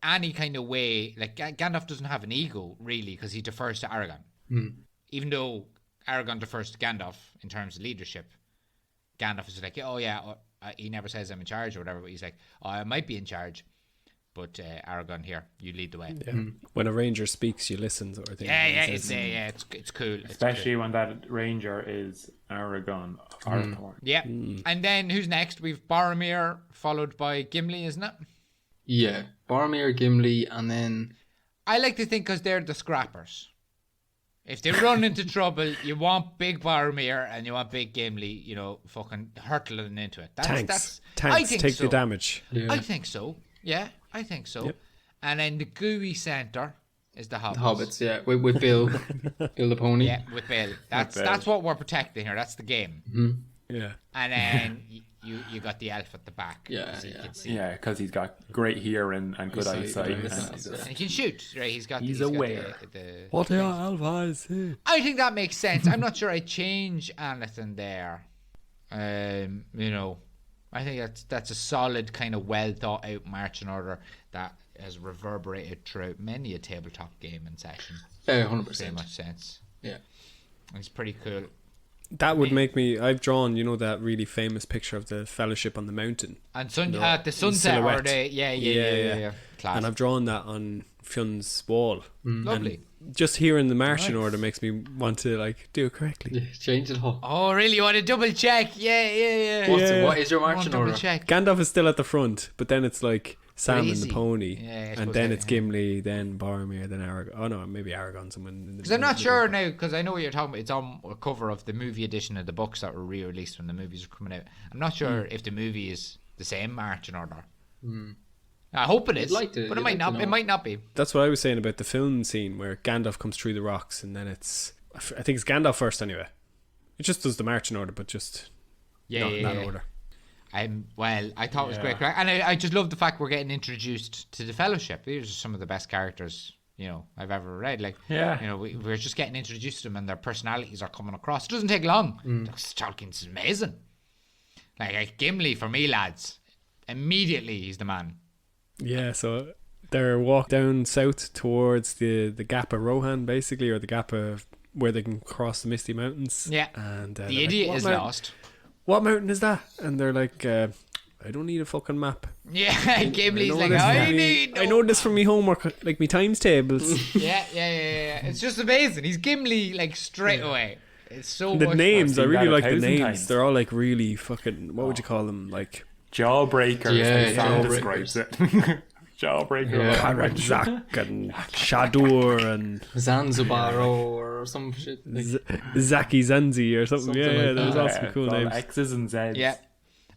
any kind of way, like Gandalf doesn't have an ego really because he defers to Aragon. Even though Aragon defers to Gandalf in terms of leadership, Gandalf is like, oh yeah, he never says I'm in charge or whatever. But he's like, oh, I might be in charge, but Aragon here, you lead the way. Yeah. When a ranger speaks, you listen, sort of thing. Yeah, He it's says, it's cool. It's Especially cool. when that ranger is Aragon of Arthur. Yeah. And then who's next? We've Boromir followed by Gimli, isn't it? Yeah, Boromir, Gimli, and then I like to think because they're the scrappers. If they run into trouble, you want big Boromir and you want big Gimli, you know, fucking hurtling into it. Tanks. I Tanks think take so. the damage. I think so. Yeah, I think so. Yep. And then the gooey centre is the hobbits. Hobbits. Yeah, with Bill, Bill the pony. Yeah, with Bill. That's what we're protecting here. That's the game. Yeah. And then you got the elf at the back. Yeah, so you yeah. can see. Yeah, because he's got great hearing and good eyesight. yeah. And he can shoot, right? He's got He's got aware. the What are alphas? I think that makes sense. I'm not sure I'd change anything there. You know, I think that's a solid kind of well thought out marching order that has reverberated throughout many a tabletop game and session. 100%. Very much sense. Yeah. It's pretty cool. That would make me. I've drawn, you know, that really famous picture of the Fellowship on the Mountain. And the sunset or silhouette. the yeah. Class. And I've drawn that on Fion's wall. Lovely. just hearing the marching order makes me want to like do it correctly. Yeah, change it all. Oh, really? You want to double check? Yeah. What is your marching Double order? check. Gandalf is still at the front, but then it's like Sam and Easy. the pony, Yeah, I and suppose then that, it's Gimli, then Boromir, then Aragorn. Oh no, maybe Aragorn. Someone. Because I'm not sure now, because I know what you're talking about. It's on a cover of the movie edition of the books that were re-released when the movies were coming out. I'm not sure if the movie is the same marching order. I hope it is, like to- but it you'd might like to not. know. It might not be. That's what I was saying about the film scene where Gandalf comes through the rocks, and then it's. I think it's Gandalf first anyway. It just does the marching order, but just not in that order. I thought it was great, and I just love the fact we're getting introduced to the Fellowship. These are some of the best characters I've ever read. Like, we're just getting introduced to them, and their personalities are coming across. It doesn't take long. Tolkien's amazing. Like Gimli for me, lads. Immediately, he's the man. Yeah, so they're walk down south towards the Gap of Rohan, basically, or the Gap of where they can cross the Misty Mountains. Yeah, and the idiot is lost. What mountain is that? And they're like, I don't need a fucking map. Yeah, Gimli's like, I know this from me homework, like me times tables. Yeah. It's just amazing. He's Gimli like straight away. It's so The much names, I I've seen really that like the 1,000 names. times. They're all like really fucking. What would you call them? Like Jawbreakers. Yeah, Sam jawbreakers. describes it. Jawbreaker. Yeah. Karazak and Shadur and Zanzibar or some shit. Zaki Zanzi or something. Something Yeah, like there's that. all some cool it's all names. X's and Z's. Yeah.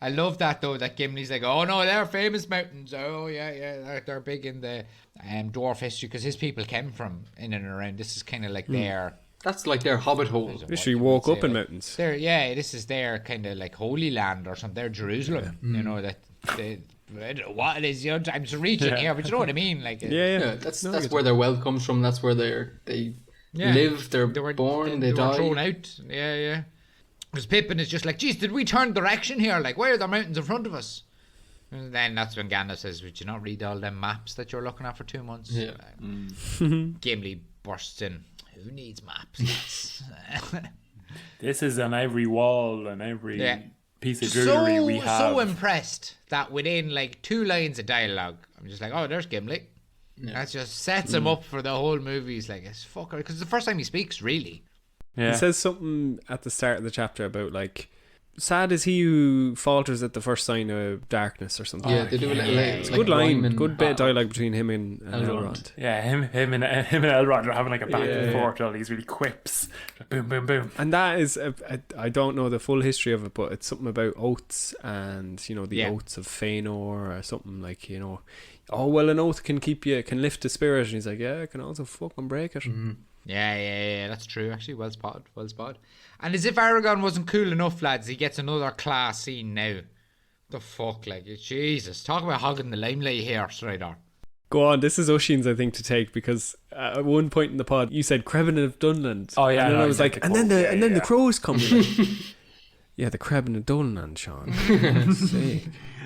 I love that though, that Gimli's like, oh no, they're famous mountains. Oh yeah, they're big in the dwarf history because his people came from in and around. This is kind of like their. That's like their hobbit hole. Literally woke up in mountains. This is their kind of like holy land or something. Their Jerusalem, that they. I don't know what it is, I'm just reaching here, but you know what I mean. Like, Yeah, that's where their wealth comes from. That's where they live. They're born. They die. Were thrown out. Yeah. Because Pippin is just like, geez, did we turn direction here? Like, why are there mountains in front of us? And then that's when Gandalf says, would you not read all them maps that you're looking at for 2 months? Yeah. Gimli bursts in. Who needs maps? This is on every wall and every piece of jewelry we have. So impressed that within like 2 lines of dialogue, I'm just like, oh, there's Gimli. Yeah. That just sets him up for the whole movie. He's like, it's fucker. Because it's the first time he speaks, really. He says something at the start of the chapter about like, sad is he who falters at the first sign of darkness or something. Yeah, they do a little. It's a good line, good bit of dialogue between him and Elrond. Yeah, him and Elrond are having like a back and forth. All these really quips, boom, boom, boom. And that is, I don't know the full history of it, but it's something about oaths and the oaths of Fëanor or something like oh well, an oath can lift the spirit, and he's like, yeah, it can also fucking break it. Mm-hmm. Yeah, that's true. Actually, well spotted. And as if Aragorn wasn't cool enough, lads, he gets another class scene now. The fuck, like, Jesus, talk about hogging the limelight here, Strider. Go on, this is Oisin's, I think, to take, because at one point in the pod you said Creban of Dunland. Oh yeah, and then I was like, and then the crows come. Like, yeah, the Creban of Dunland, Sean.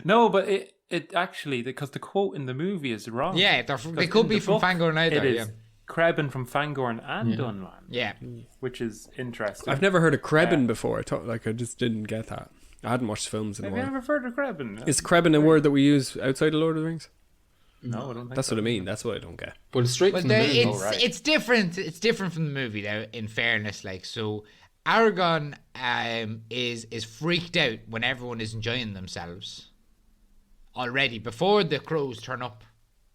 No, but it actually, because the quote in the movie is wrong. Yeah, they could be from Fangorn either. It is Creban from Fangorn and Dunland. Yeah, which is interesting. I've never heard of Creban before. I just didn't get that. I hadn't watched films in a Have while. you ever heard of Creban? Is Creban a word that we use outside of Lord of the Rings? No, I don't think That's so. what I mean. That's what I don't get. But it's straight from the movie. It's different. It's different from the movie, though. In fairness, like, so, Aragorn is freaked out when everyone is enjoying themselves already before the crows turn up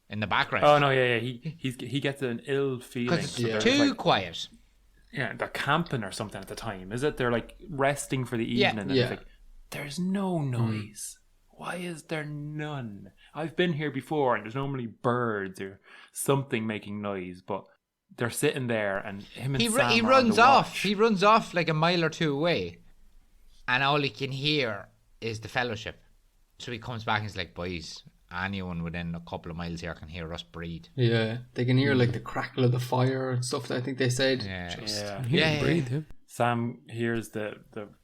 in the background. Oh no, yeah. He gets an ill feeling because it's too quiet. Yeah, they're camping or something at the time. Is it? They're like resting for the evening. And it's like, there's no noise. Why is there none? I've been here before, and there's normally birds or something making noise, but they're sitting there, and him and Sam He are runs on the off. watch. He runs off like a mile or two away, and all he can hear is the Fellowship. So he comes back and he's like, boys, anyone within a couple of miles here can hear us breathe. Yeah, they can hear like the crackle of the fire and stuff. I think they said. Breathe. Yeah. Sam hears the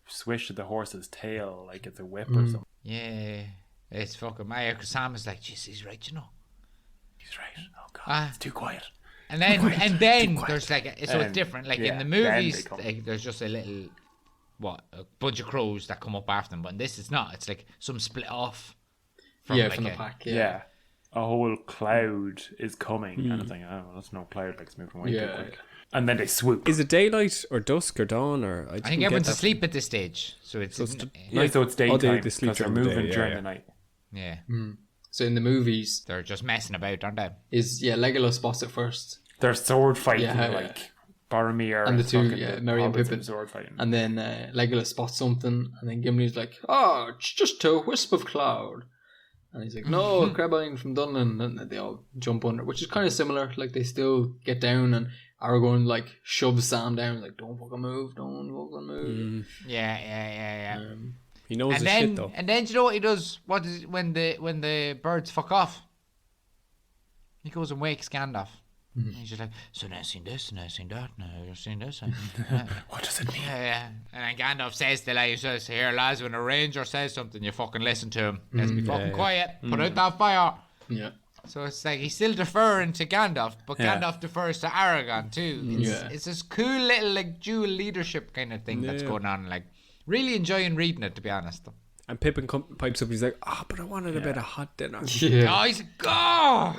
swish of the horse's tail, like it's a whip or something. Yeah, it's fucking mad. Because Sam is like, jeez, he's right, He's right. Oh god, it's too quiet. And then there's like, so it's different. Like in the then movies, they come. like, there's just a bunch of crows that come up after them. But in this, it's not. It's like some split off. From the pack. Yeah. a whole cloud is coming, and it's like, oh, that's no cloud, like it's moving way too quick. And then they swoop. Is it daylight or dusk or dawn or? I think everyone's asleep at this stage, so it's So it's daytime they sleep because they're during the moving day, during yeah. the night. yeah. So in the movies, They're just messing about, aren't they? Legolas spots it first, They're sword fighting, Yeah, like Boromir and the two, fucking Merry and hobbits Pippin, sword fighting. and then Legolas spots something, and then Gimli's like, "Oh, it's just a wisp of cloud," and he's like, "No, Crebain from Dunnan," and then they all jump under, which is kind of similar. Like they still get down, and Aragorn like shoves Sam down, like, "Don't fucking move, don't fucking move." Yeah. He knows And his then, shit though. and then, do you know what he does? What is when the birds fuck off? He goes and wakes Gandalf. And he's just like, so now I've seen this, and I've seen that, and I've seen this. And, What does it mean? yeah. And then Gandalf says to like, he says, here, lads, when a ranger says something, you fucking listen to him. Let's be fucking quiet. Put out that fire. Yeah. So it's like he's still deferring to Gandalf, but Gandalf defers to Aragorn too. It's this cool little like dual leadership kind of thing that's going on. Like, really enjoying reading it, to be honest. And Pippin pipes up. He's like, but I wanted a bit of hot dinner. Yeah. Oh, he's like, go!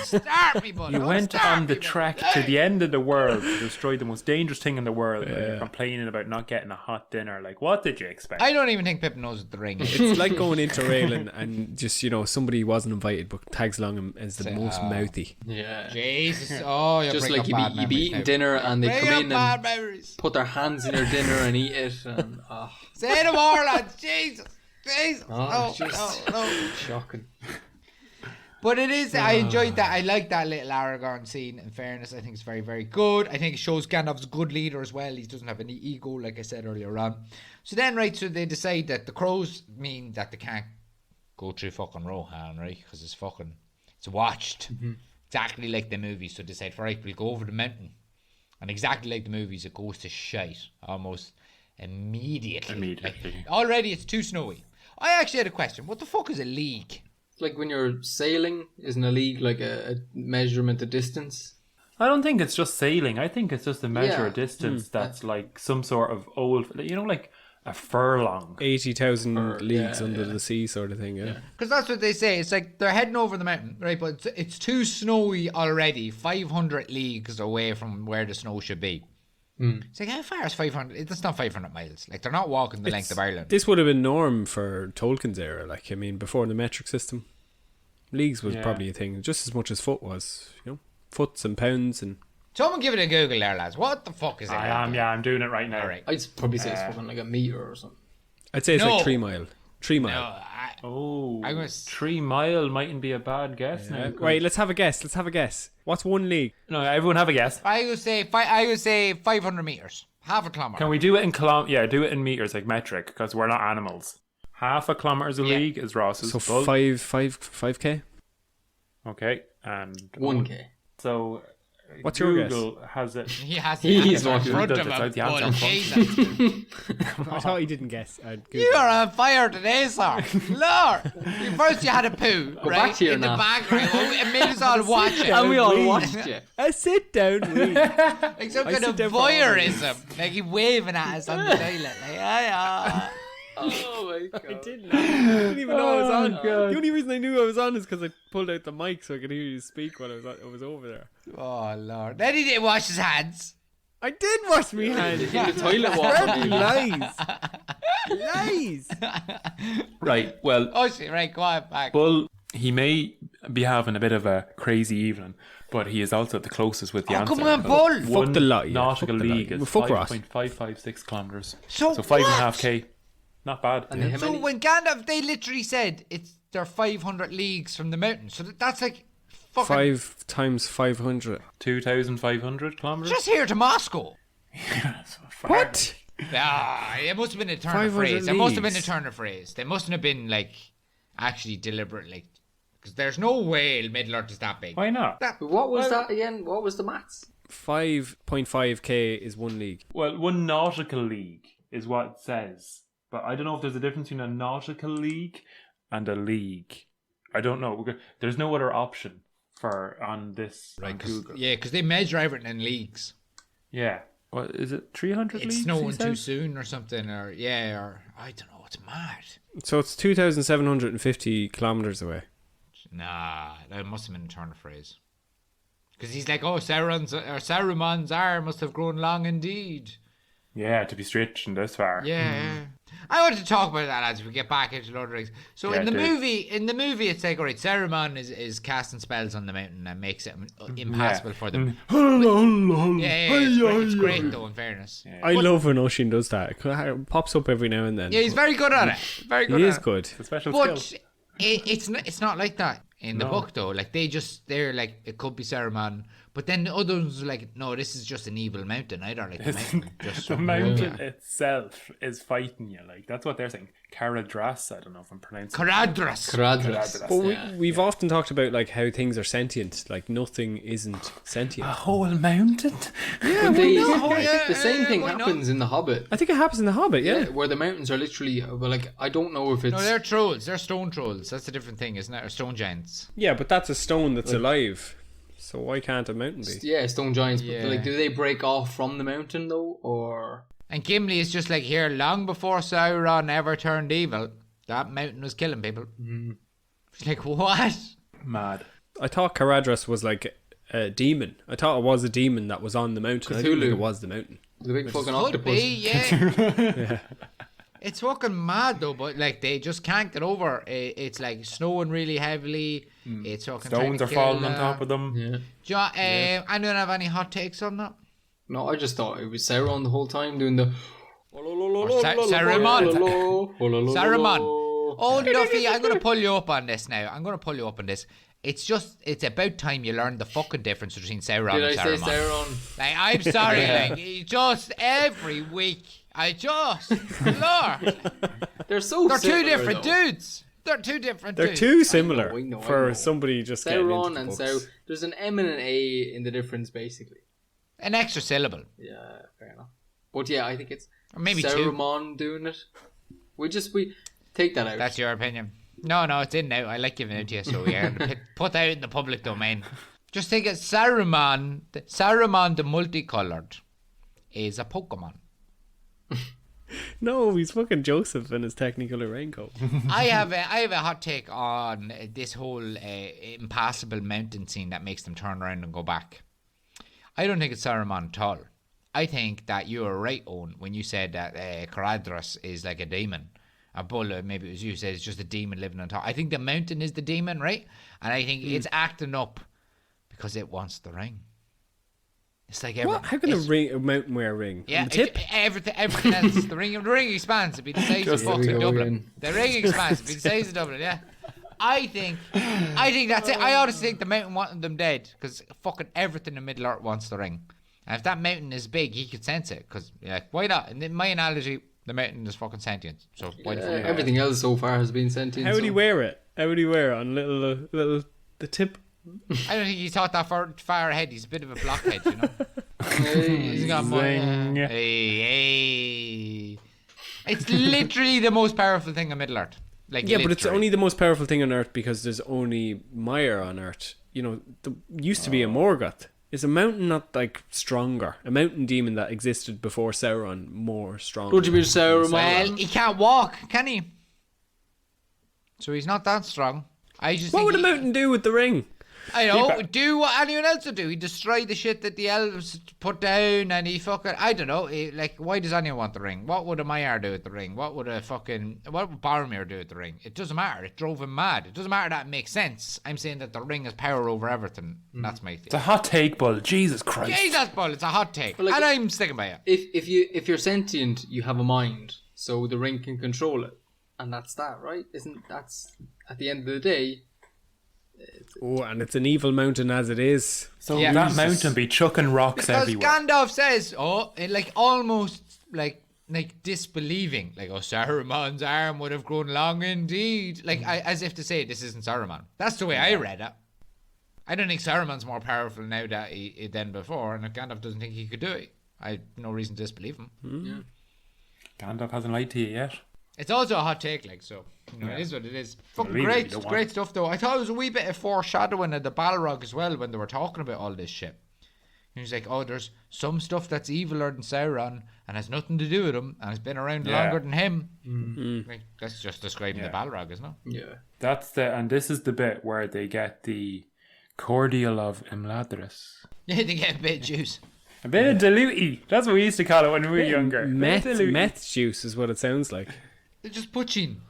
Start me, buddy. You went on the trek to the end of the world to destroy the most dangerous thing in the world, and you're complaining about not getting a hot dinner. Like, what did you expect? I don't even think Pippin knows what the ring is. It's like going into railing and just, somebody wasn't invited but tags along as the most mouthy. Yeah. Jesus. Oh, you're Just bringing like up bad you be memories eating now. dinner and they Bring come up in bad and memories. put their hands in your dinner and eat it, and Say no more, lads. Jesus. oh, No. shocking. But it is, I enjoyed that. I like that little Aragorn scene, in fairness. I think it's very, very good. I think it shows Gandalf's a good leader as well. He doesn't have any ego, like I said earlier on. So then, right, so they decide that the crows mean that they can't go through fucking Rohan, right? Because it's watched. Exactly like the movies. So they said, right, we'll go over the mountain. And exactly like the movies, it goes to shite almost immediately. Like, already it's too snowy. I actually had a question. What the fuck is a league? Like when you're sailing, isn't a league like a measurement of distance? I don't think it's just sailing. I think it's just a measure of Yeah. distance that's like some sort of old, like a furlong. 80,000 leagues under the sea sort of thing, yeah. Because that's what they say. It's like they're heading over the mountain, right? But it's too snowy already, 500 leagues away from where the snow should be. It's like, how far is 500? That's not 500 miles. Like, they're not walking the length of Ireland. This would have been norm for Tolkien's era. Like, I mean, before the metric system, leagues was probably a thing, just as much as foot was, foots and pounds and... Someone give it a Google there, lads. What the fuck is it? I'm doing it right now. All right. I'd probably say it's fucking like a meter or something. I'd say it's No. like 3 mile. 3 mile. No, Oh, was- 3 mile mightn't be a bad guess now. Right, let's have a guess. What's one league? No, everyone have a guess. I would say 500 meters. Half a kilometer. Can we do it in do it in meters, like metric, because we're not animals. Half a kilometer's a league is Ross's. So Bull. 5k? Okay, and 1K. So What's your guess? Google has it. He has the He's answer in not front of doing it. him. It's out the Jesus. I thought he didn't guess. I'd Google You are on fire today, sir. Lord. First you had a poo, Go right? back to your in the nap. background. It made us all watch it. And we all Wait. watched you. sit down, wait. Like some kind sit of down for all voyeurism. Like he waving at us on the toilet. Like, yeah. Oh my god. I didn't even know I was on. God. The only reason I knew I was on is because I pulled out the mic so I could hear you speak while I was over there. Oh, Lord. Then he didn't wash his hands. I did wash me hands. In the toilet water. Lies. Right, well, Oh, shit. Right, go on, back. Bull, he may be having a bit of a crazy evening, but he is also the closest with the answer. come on, Bull. Fuck the lot, yeah. Nautical Fuck the lot. league is Well, fuck Ross. 5.556 kilometres. So 5.5k. Not bad. And how So many? when Gandalf, they literally said they're 500 leagues from the mountain. So that's like fucking 5 times 500. 2,500 kilometres? just here to Moscow. What? Ah, it must have been a turn of 500 phrase. It must have been a leagues. turn of phrase. They mustn't have been like actually deliberately, because there's no way Middle Earth is that big. Why not? What was that again? What was the maths? 5.5k is one league. Well, one nautical league is what it says. But I don't know if there's a difference between a nautical league and a league. I don't know. There's no other option on this on Google. Yeah, because they measure everything in leagues. Yeah. What is it? 300 It's leagues? snowing he too says? soon or something, or I don't know. It's mad. So it's 2,750 kilometres away. Nah, that must have been a turn of phrase. Because he's like, oh, Saruman's arm must have grown long indeed. Yeah, to be stretching this far. Yeah. I want to talk about that as we get back into Lord of the Rings. So in the movie, it's like, all right, Saruman is casting spells on the mountain and makes it impassable for them. It's great though, in fairness. Yeah. I love when Oisin does that. It pops up every now and then. Yeah, he's very good at it. Very good. He is good. It's a special skill. But it's not like that in the book though. Like they're like, it could be Saruman. But then the others are like, no, this is just an evil mountain. I don't like the mountain. Just the mountain itself is fighting you. Like, that's what they're saying. Caradras, I don't know if I'm pronouncing it. Caradras. But we've often talked about like how things are sentient. Like nothing isn't sentient. A whole mountain? Yeah, the same thing happens in The Hobbit. I think it happens in The Hobbit, yeah. Where the mountains are literally, well, like, I don't know if it's... No, they're trolls. They're stone trolls. That's a different thing, isn't it? Or stone giants. Yeah, but that's a stone that's alive. So why can't a mountain be? Yeah, stone giants. But like, do they break off from the mountain though, or? And Gimli is just like, here, long before Sauron ever turned evil, that mountain was killing people. It's like, what? Mad. I thought Caradras was like a demon. I thought it was a demon that was on the mountain. Cthulhu. I didn't think it was the mountain. The big fucking Could octopus. be, yeah. It's fucking mad though, but like they just can't get over. It's like snowing really heavily. It's fucking stones are falling on top of them. Yeah. Anyone have any hot takes on that? No, I just thought it was Sauron the whole time doing the. Saruman. Oh, Duffy, I'm going to pull you up on this now. It's about time you learned the fucking difference between Sauron and Saruman. Did I say Sauron? Like, I'm sorry, like, just every week, Lord. They're similar, two different though. dudes. They're two different They're dudes. too similar I know. for somebody just getting into Sauron the and books. There's an M and an A in the difference, basically. An extra syllable. Yeah, fair enough. But yeah, I think it's Or maybe Saruman doing it. We take that out. That's your opinion. No, it's in now. I like giving it to you, so we're going to put that out in the public domain. Just think of Saruman the multicolored is a Pokemon. No, he's fucking Joseph in his Technicolor raincoat. I have a hot take on this whole impassable mountain scene that makes them turn around and go back. I don't think it's Saruman at all. I think that you were right, Owen, when you said that Caradras is like a demon. A bull, maybe it was you said it's just a demon living on top. I think the mountain is the demon, right? And I think it's acting up because it wants the ring. It's like what? How can a mountain wear a ring? Yeah, on the tip? Everything else. The ring expands. It'd be the size of fucking Dublin. The ring expands. It'd be the size of Dublin. Yeah. I think that's it. I honestly think the mountain wanted them dead because fucking everything in Middle Earth wants the ring. And if that mountain is big, he could sense it because why not? And in my analogy, the mountain is fucking sentient. So why everything else so far has been sentient. How would he wear it? How would he wear it on little the tip? I don't think he thought that far ahead. He's a bit of a blockhead, you know. He's got hey. It's literally the most powerful thing on Middle Earth. Like, yeah, but it's only the most powerful thing on Earth because there's only Mire on Earth. You know, there used to be a Morgoth. Is a mountain not like stronger? A mountain demon that existed before Sauron more stronger? Would you be Sauron? Well, he can't walk, can he? So he's not that strong. What would a mountain do with the ring? I know, do what anyone else would do. He destroyed the shit that the elves put down and he fucking, I don't know, why does anyone want the ring? What would a Maiar do with the ring? What would Boromir do with the ring? It doesn't matter. It drove him mad. It doesn't matter that it makes sense. I'm saying that the ring has power over everything. That's my thing. It's a hot take, Bull. Jesus Christ. Jesus, Bull, it's a hot take. And I'm sticking by it. If you're sentient, you have a mind, so the ring can control it. And that's that, right? That's at the end of the day. Oh, and it's an evil mountain as it is. So that mountain be chucking rocks everywhere. Because Gandalf says, almost disbelieving, Saruman's arm would have grown long indeed. As if to say, this isn't Saruman. That's the way I read it. I don't think Saruman's more powerful now than before, and if Gandalf doesn't think he could do it, I have no reason to disbelieve him. Yeah. Gandalf hasn't lied to you yet. It's also a hot take, it is what it is. Fucking great stuff though. I thought it was a wee bit of foreshadowing of the Balrog as well when they were talking about all this shit. And he's like, oh, there's some stuff that's eviler than Sauron and has nothing to do with him and has been around longer than him. Like, that's just describing the Balrog, isn't it? Yeah. And this is the bit where they get the cordial of Imladris. Yeah, they get a bit of juice. A bit of diluty. That's what we used to call it when we were younger. Meth juice is what it sounds like. They're just poaching.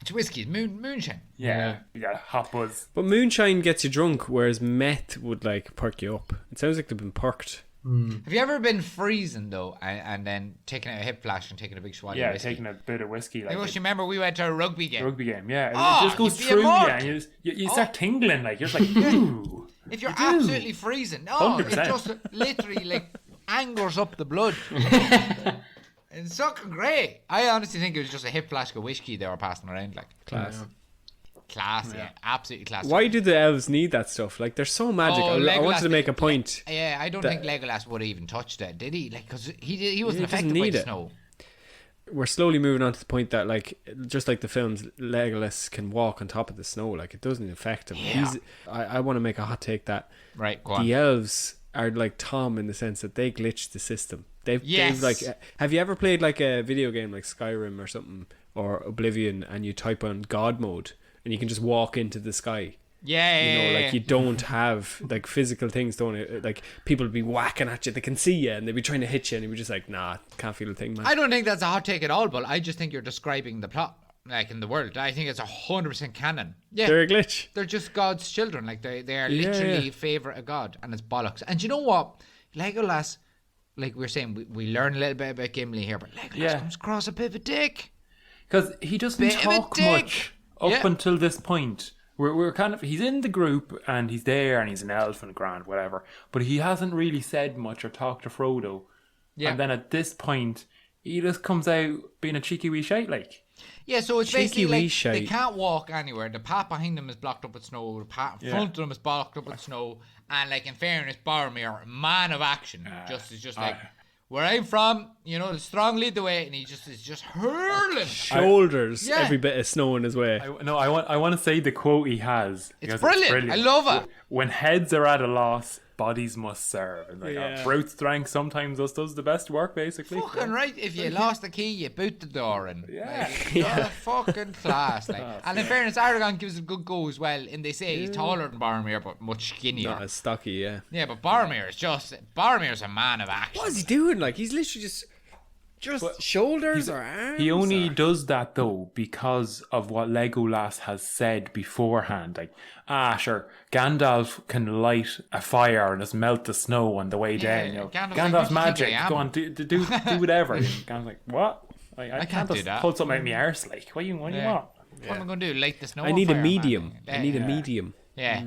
It's whiskey, moonshine. Yeah, hot buzz. But moonshine gets you drunk, whereas meth would like perk you up. It sounds like they've been perked. Have you ever been freezing though, and then taking out a hip flash and taking a big swallow? Yeah, of whiskey? taking a bit of whiskey. Like I always remember we went to a rugby game. Yeah. Oh, It just goes you'd be through you, immortal. and you start tingling. Like, you're just like, ooh. If you're absolutely freezing, no, it 100%. just literally like angers up the blood. It's fucking great. I honestly think it was just a hip flask of whiskey they were passing around, like. Class, yeah, absolutely class. Why do the elves need that stuff? Like, they're so magic. Oh, I wanted Legolas- to make a point. Yeah, I don't think Legolas would have even touched it, did he? Like, because he wasn't He doesn't affected by need the it. snow. We're slowly moving on to the point that, like, just like the films, Legolas can walk on top of the snow. Like, it doesn't affect him. Yeah. I want to make a hot take that Right, go on. the elves are like Tom in the sense that they glitch the system. They've like. Have you ever played like a video game like Skyrim or something or Oblivion, and you type on God mode and you can just walk into the sky? Yeah, You don't have like physical things, don't like people be whacking at you, they can see you and they'd be trying to hit you and you'd be just like, nah, can't feel a thing, man. I don't think that's a hot take at all, but I just think you're describing the plot, like in the world. I think it's 100% canon. Yeah, They're a glitch. they're just God's children. Like they are literally favourite of God, and it's bollocks. And you know what, Legolas, like we were saying, we learn a little bit about Gimli here, but Legolas comes across a bit of a dick. Because he doesn't Bit of a talk dick. much up until this point. We're kind of, he's in the group and he's there and he's an elf and grand, whatever. But he hasn't really said much or talked to Frodo. Yeah. And then at this point, he just comes out being a cheeky wee shite, like. Yeah, so it's Cheeky basically wee like they shite. can't walk anywhere. The path behind them is blocked up with snow. The path in front of them is blocked up with snow. And like in fairness, Boromir, man of action, is just like where I'm from. You know, the strong lead the way, and he just is just hurling. Shoulders Yeah. every bit of snow in his way. I want to say the quote he has. It's because brilliant. I love it. When heads are at a loss, bodies must serve. And like, Yeah. brute strength sometimes does the best work, basically. Fucking right. If you lost the key, you boot the door in. Yeah. Like, you're fucking class. Like, and in fairness, Aragorn gives a good go as well. And they say he's taller than Boromir, but much skinnier. Not as stocky, yeah. Yeah, but Boromir's a man of action. What is he doing? Like, he's literally just shoulders or arms? He only does that though because of what Legolas has said beforehand. Like, sure, Gandalf can light a fire and just melt the snow on the way down. You know, Gandalf's like, Gandalf's "What do you think magic. I am?" Go on, do whatever. And Gandalf's like, what? I can't do just that. pull something out my arse. Like, what do you want? What am I going to do? Light the snow I on need fire, a man? medium. Yeah. I need a medium. Yeah.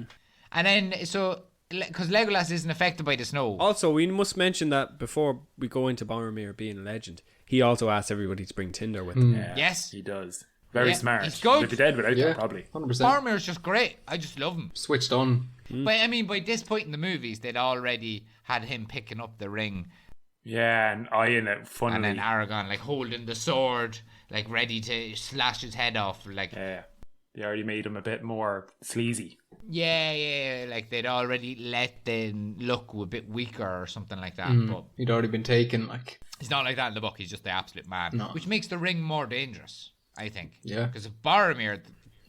And then, so, because Legolas isn't affected by the snow. Also, we must mention that before we go into Boromir being a legend, he also asked everybody to bring Tinder with him. Yeah, Yes. he does. Very Yeah, smart. he's good. He'd be dead without Yeah, that, probably. 100%. Boromir's just great. I just love him. Switched on. But I mean, by this point in the movies, they'd already had him picking up the ring, Yeah, and eyeing it and funnily. then Aragorn like holding the sword, like ready to slash his head off. Like, Yeah, they already made him a bit more sleazy. yeah, like they'd already let the look a bit weaker or something like that. But He'd already been taken, like. he's not like that in the book. He's just the absolute man, No. which makes the ring more dangerous, I think. Yeah. Because if Boromir,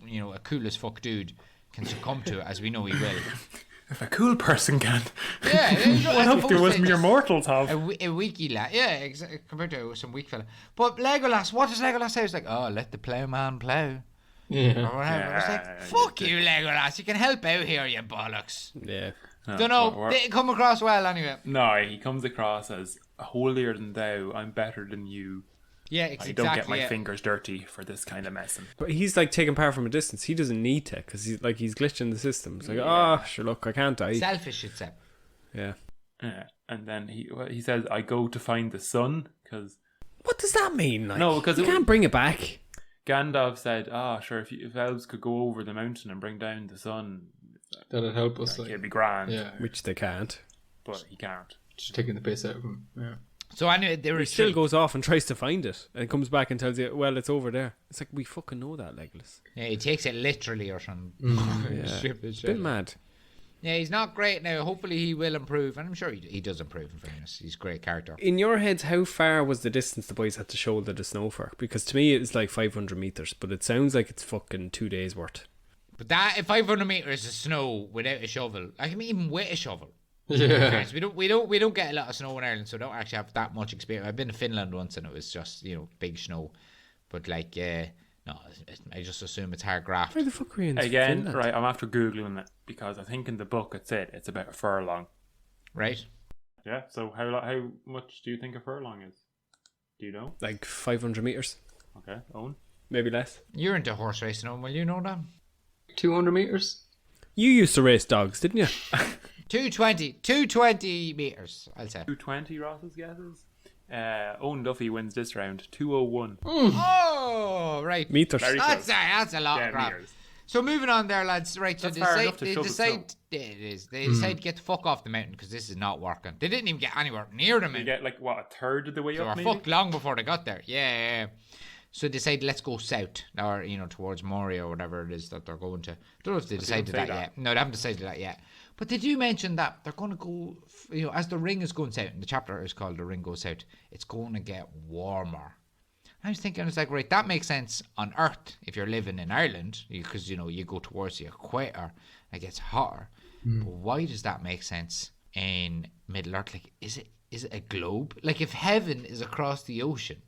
you know, a cool as fuck dude, can succumb to it, as we know he will. If a cool person can, Yeah, what if there was mere mortals have? a weaky lad, yeah, compared to some weak fella. But Legolas, what does Legolas say? It's like, oh, let the ploughman plough. Yeah. Or whatever. It's like, fuck you, Legolas. You can help out here, you bollocks. Yeah. Don't know. They come across well anyway. No, he comes across as holier than thou. I'm better than you. Yeah, I exactly. don't get my yeah. fingers dirty for this kind of messing. But he's like taking power from a distance. He doesn't need to because he's glitching the system. It's like, sure, look, I can't die. Selfish, it's a. Yeah. And then he says, "I go to find the sun," because What does that mean? Like, No, 'cause you it can't bring it back. Gandalf said, sure, if elves could go over the mountain and bring down the sun, That'd help us, like. it'd be grand. Yeah. Which they can't. But he can't. Just taking the piss out of him. Yeah. So anyway, they were He still goes off and tries to find it and comes back and tells you, well, it's over there. It's like, we fucking know that, Legolas. Yeah, he takes it literally or something. Yeah. Stupid Bit shit. mad. Yeah, he's not great now. Hopefully he will improve, and I'm sure he does improve. In fairness, he's a great character. In your heads, how far was the distance the boys had to shoulder the snow for? Because to me, it was like 500 meters, but it sounds like it's fucking 2 days worth. But that, if 500 meters of snow without a shovel, I mean, even with a shovel. Yeah. We don't get a lot of snow in Ireland, so I don't actually have that much experience. I've been to Finland once, and it was just big snow, but like no, I just assume it's hard graft. Where the fuck were you in Again, Finland? right, I'm after Googling it because I think in the book it said it's about a furlong. Right? Yeah, so how much do you think a furlong is? Do you know? Like 500 meters, Okay, Owen? maybe less. You're into horse racing, Owen, will you know that? 200 meters. You used to race dogs, didn't you? 220 meters, I'll say. 220 Ross's guesses? Owen Duffy wins this round, 201. Oh, right. Meters. Very close. That's a lot Yeah, of crap. meters. So moving on there, lads. Right, so That's far enough to they shovel decide it is. They decide to get the fuck off the mountain because this is not working. They didn't even get anywhere near the You mountain. get like what, a third of the way They up were maybe? fucked long before they got there. Yeah. So they decide, let's go south, or towards Moria or whatever it is that they're going to. I don't know if they decided say that that. yet. No, they haven't decided that yet. But they do mention that they're going to go, as the ring is going south, and the chapter is called "The Ring Goes South." It's going to get warmer. I was thinking, it's like, right, that makes sense on Earth if you're living in Ireland, because you go towards the equator, it gets hotter. But why does that make sense in Middle Earth? Like, is it a globe? Like, if heaven is across the ocean,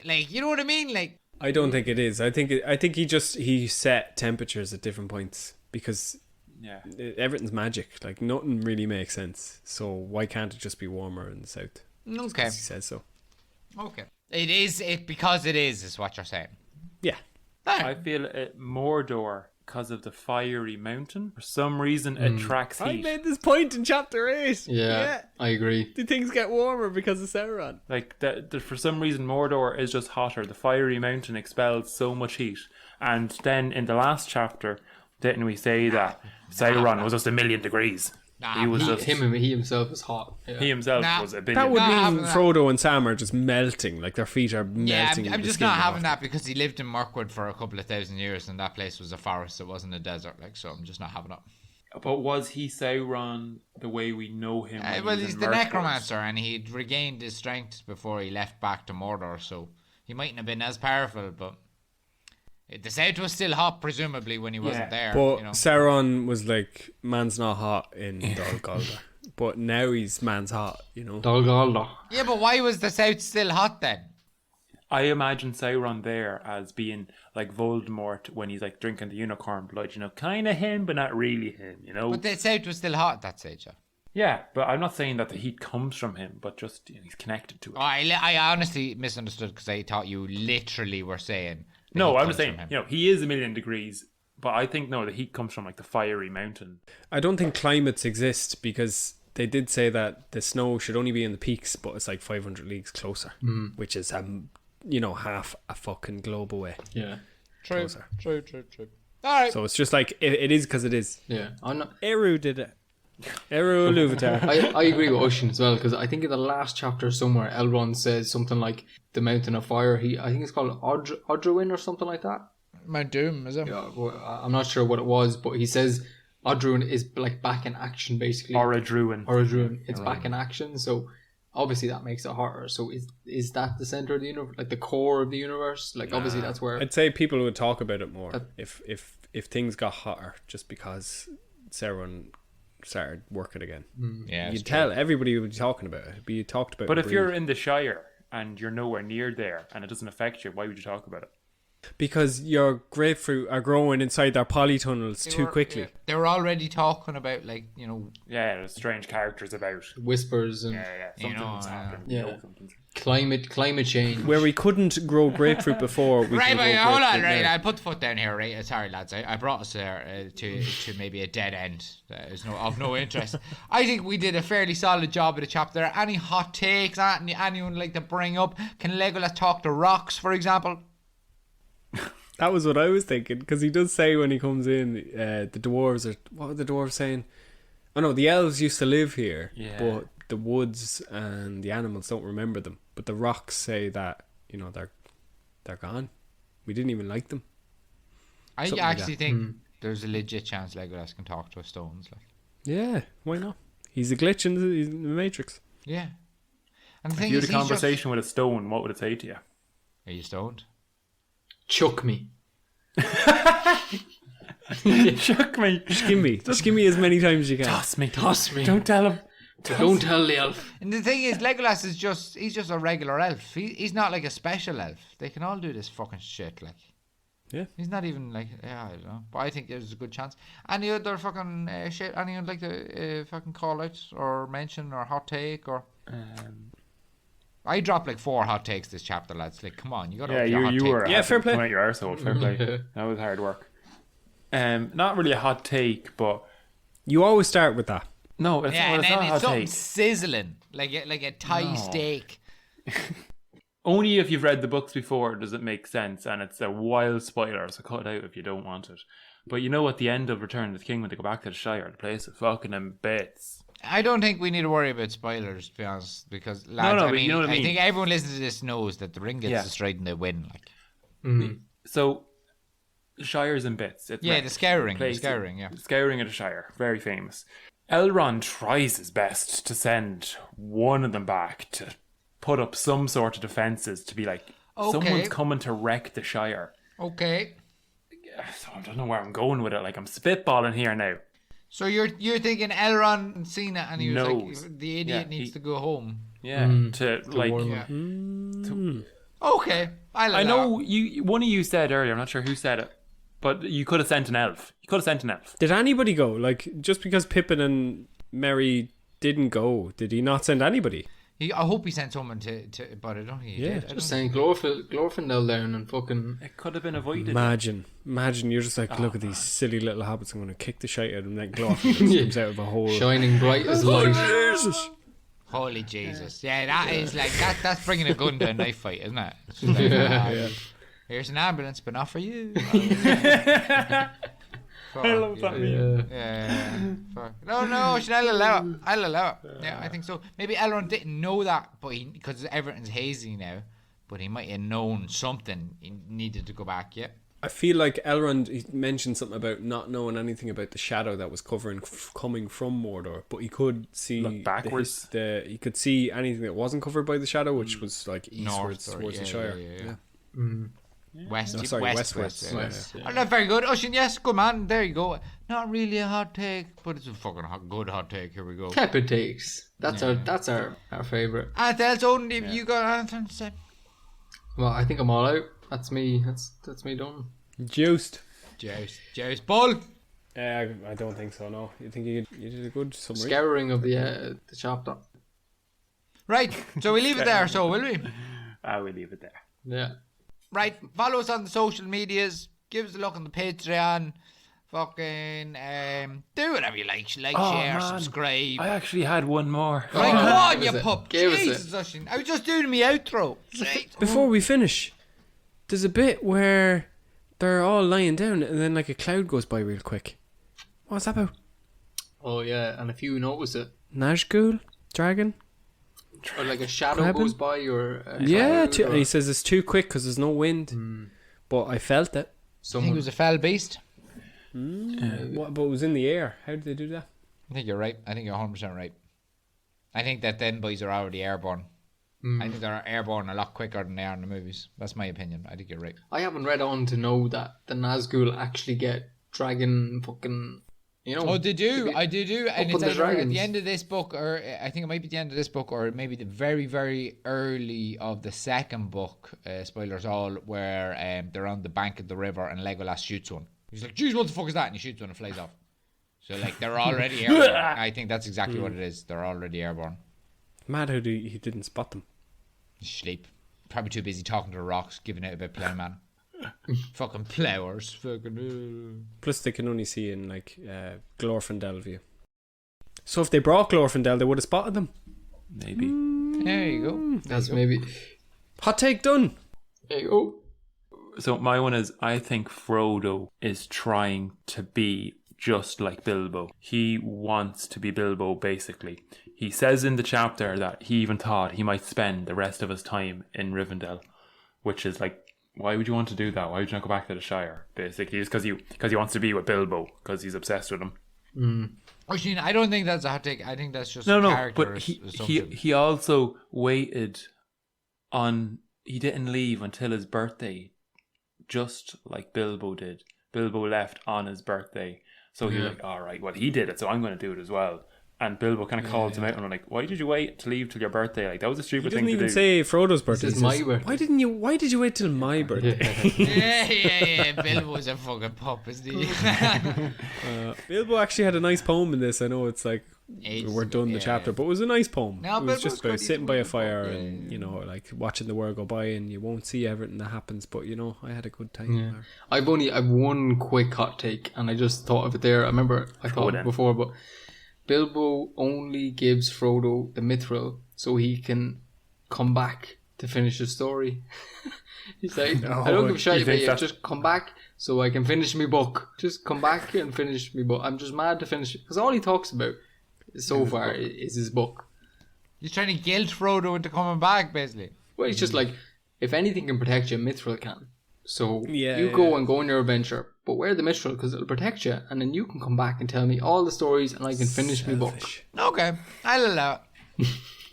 like you know what I mean? Like, I don't think it is. I think he set temperatures at different points because Yeah. everything's magic. Like nothing really makes sense. So why can't it just be warmer in the south? okay, He says so. okay, it is because it is what you're saying. Yeah. I feel Mordor, because of the fiery mountain, for some reason attracts I heat. made this point in chapter 8. Yeah, I agree. Do things get warmer because of Sauron? Like, for some reason, Mordor is just hotter. The fiery mountain expels so much heat. And then in the last chapter, didn't we say that Sauron was just 1,000,000 degrees? Nah, He was He, just... he himself is hot. Yeah. He himself Nah. was a billion. That would Not mean having that. Frodo and Sam are just melting. Like their feet are Yeah, melting. I'm and the just skin not off having them. that because he lived in Mirkwood for a couple of thousand years, and that place was a forest. It wasn't a desert, like, so I'm just not having it. But was he Sauron the way we know him? when he Well, was he's in the Mirkwood? necromancer, and he'd regained his strength before he left back to Mordor, so he mightn't have been as powerful, but the south was still hot, presumably, when he wasn't there. But Sauron was like, man's not hot in Dol Guldur. But now he's man's hot, Dol Guldur. Yeah, but why was the south still hot then? I imagine Sauron there as being like Voldemort when he's like drinking the unicorn blood, kind of him, but not really him, But the south was still hot at that stage, yeah. Yeah, but I'm not saying that the heat comes from him, but just he's connected to it. Oh, I honestly misunderstood because I thought you literally were saying. the No, heat I'm comes just saying, from him. he is 1,000,000 degrees, but I think the heat comes from like the fiery mountain. I don't think climates exist because they did say that the snow should only be in the peaks, but it's like 500 leagues closer, which is half a fucking globe away. Yeah. True, Closer. true. All right. So it's just like it is because it is. Yeah. I'm not. Eru did it. Eru Iluvatar. I agree with Ocean as well because I think in the last chapter somewhere Elrond says something like the Mountain of Fire. I think it's called Odruin or something like that. Mount Doom, is it? Yeah, well, I'm not sure what it was, but he says Odruin is like back in action basically. Or a druid. Odruin, it's back in action. So obviously that makes it hotter. So is that the center of the universe, like the core of the universe? Like obviously that's where. I'd say people would talk about it more if things got hotter, just because Sauron started working again. Yeah, You'd tell everybody would be talking about it. It'd be talked about. But in if you're brief. in the Shire and you're nowhere near there and it doesn't affect you, why would you talk about it? Because your grapefruit are growing inside their polytunnels too quickly. Yeah, they were already talking about Yeah, there's strange characters about. Whispers and Something's happening. yeah. Something's... climate change. Where we couldn't grow grapefruit before. We right, can but grow hold on, grapefruit right? now. I'll put the foot down here, right? Sorry, lads. I brought us there to maybe a dead end. That is of no interest. I think we did a fairly solid job of the chapter. Any hot takes? Anyone like to bring up? Can Legolas talk to rocks, for example? That was what I was thinking, because he does say when he comes in, the dwarves are... What were the dwarves saying? Oh no, the elves used to live here, but the woods and the animals don't remember them. But the rocks say that, they're gone. We didn't even like them. I Something like actually think there's a legit chance Legolas can talk to stones. Like. Yeah, why not? He's a glitch in the Matrix. Yeah. And the If thing you had is, a conversation with a stone, what would it say to you? Are you stoned? Chuck me. Shook me. Just give me as many times as you can. Toss me. Toss me. Don't tell him. Don't tell the elf. And the thing is, Legolas is he's just a regular elf. He's not like a special elf. They can all do this fucking shit, like. Yeah. He's not even like, I don't know. But I think there's a good chance. Any other fucking shit, anyone like to fucking call out or mention or hot take or... I dropped like 4 hot takes this chapter, lads. Like, come on, you got to Yeah, hot you take. were. Yeah, fair play. Come out your arsehole. Fair play. That was hard work. Not really a hot take, but You always start with that. no, it's, Yeah, well, and it's then not a it's hot something take. sizzling, like a Thai No. steak. Only if you've read the books before does it make sense, and it's a wild spoiler, so cut it out if you don't want it. But you know, at the end of Return of the King, when they go back to the Shire, the place is fucking in bits. I don't think we need to worry about spoilers, to be honest, because lads, No, I but mean, you know what I mean. think everyone listening to this knows that the ring gets Yeah. destroyed and they win. Like, So, the Shire's in bits. It's yeah, wrecked. the scouring, Place- yeah. Scouring of the Shire, very famous. Elrond tries his best to send one of them back to put up some sort of defences to be like, Okay. someone's coming to wreck the Shire. Okay, So I don't know where I'm going with it. Like, I'm spitballing here now. so you're thinking Elrond and Cena, and he was Knows. like, the idiot Yeah, needs to go home. Yeah, to like. warm Yeah. Okay, I know you. One of you said earlier. I'm not sure who said it, but you could have sent an elf. You could have sent an elf. Did anybody go? Like, just because Pippin and Merry didn't go, did he not send anybody? I hope he sent someone to but I don't think he Yeah. did. I don't Just saying Glorfindel down and fucking... It could have been avoided. Imagine you're just like, look at these silly little hobbits. I'm going to kick the shit out of them. Like, Glorfindel comes out of a hole. Shining bright as light. Jesus. Holy Jesus. Yeah, that is like, that's bringing a gun to a knife fight, isn't it? It's just like, here's an ambulance, but not for you. I love that meme. Yeah. No, I'll allow it. Yeah, I think so. Maybe Elrond didn't know that, but because everything's hazy now, but he might have known something. He needed to go back, yeah. I feel like Elrond, he mentioned something about not knowing anything about the shadow that was coming from Mordor, but he could see Look backwards. he could see anything that wasn't covered by the shadow, which was like eastwards North or- towards the Shire. Yeah. West, No, sorry, westwards. yeah. West, Oh, not very good. Ocean, yes, good man. There you go. Not really a hot take, but it's a fucking good hot take. Here we go. Tepid takes. That's our favourite. Anything else, Odin? If you got anything to say? Well, I think I'm all out. That's me. That's me done. Juiced. Joust Bull. I don't think so, no. You think you did a good summary? Scouring of the chapter. Right, so we leave it there, so will we? I will leave it there. Yeah. Right, follow us on the social medias. Give us a look on the Patreon. Fucking do whatever you like. Share, man. subscribe. I actually had one more. Right, go on, Give you us it. pup. Give us it. Jesus, Ocean. I was just doing my outro. Right. Before we finish, there's a bit where they're all lying down and then like a cloud goes by real quick. What's that about? Oh yeah, and if you notice it, Nazgul? Dragon? or like a shadow Grabbing? goes by, or a Yeah, cloud, or he says it's too quick because there's no wind. But I felt it. I think someone. it was a fell beast. What, but it was in the air. How did they do that? I think you're right. I think you're 100% right. I think that then boys are already airborne. I think they're airborne a lot quicker than they are in the movies. That's my opinion. I think you're right. I haven't read on to know that the Nazgul actually get dragon fucking. You know. Oh, they do. I do. And Up it's on the either at dragons. the end of this book, or I think it might be the end of this book, or maybe the very, very early of the second book. Spoilers all, where they're on the bank of the river and Legolas shoots one. He's like, "Geez, what the fuck is that?" And he shoots one and flies off. So like they're already airborne. I think that's exactly what it is. They're already airborne. Mad how he didn't spot them. Sleep. Probably too busy talking to the rocks, giving out about Plowman. Fucking plowers. Fucking. Plus they can only see in like Glorfindel view. So if they brought Glorfindel, they would have spotted them. Maybe. There you go. That's maybe. Hot take done. There you go. So my one is, I think Frodo is trying to be just like Bilbo. He wants to be Bilbo, basically. He says in the chapter that he even thought he might spend the rest of his time in Rivendell, which is like, why would you want to do that? Why would you not go back to the Shire? Basically, just because he wants to be with Bilbo, because he's obsessed with him. Actually, I don't think that's a hot take. I think that's just No, a no, character but assumption. he also waited on. He didn't leave until his birthday, just like Bilbo did. Bilbo left on his birthday, so he was like, "All right, well, he did it, so I'm going to do it as well." And Bilbo kind of calls him out, and I'm like, "Why did you wait to leave till your birthday? Like that was a He stupid thing doesn't to even do." say Frodo's birthday. This He is says, my birthday. Why did you wait till my birthday? yeah. Bilbo's a fucking pup, isn't he? Bilbo actually had a nice poem in this. I know it's like Ages we're done ago, the yeah. chapter, but it was a nice poem. No, it was Bilbo's just good, about he's sitting a by a good fire poet, and, you know, like watching the world go by, and you won't see everything that happens, but, you know, I had a good time there. I've one quick hot take, and I just thought of it there. I remember I thought of it before, but Bilbo only gives Frodo the mithril so he can come back to finish his story. He's like, I don't give a shit about you, just come back so I can finish my book. Just come back and finish my book. I'm just mad to finish it. Because all he talks about so far is his book. He's trying to guilt Frodo into coming back, basically. Well, he's just like, if anything can protect you, mithril can. So Yeah, you go and go on your adventure, but wear the mithril because it'll protect you, and then you can come back and tell me all the stories, and I can finish my book. Okay, I'll allow it.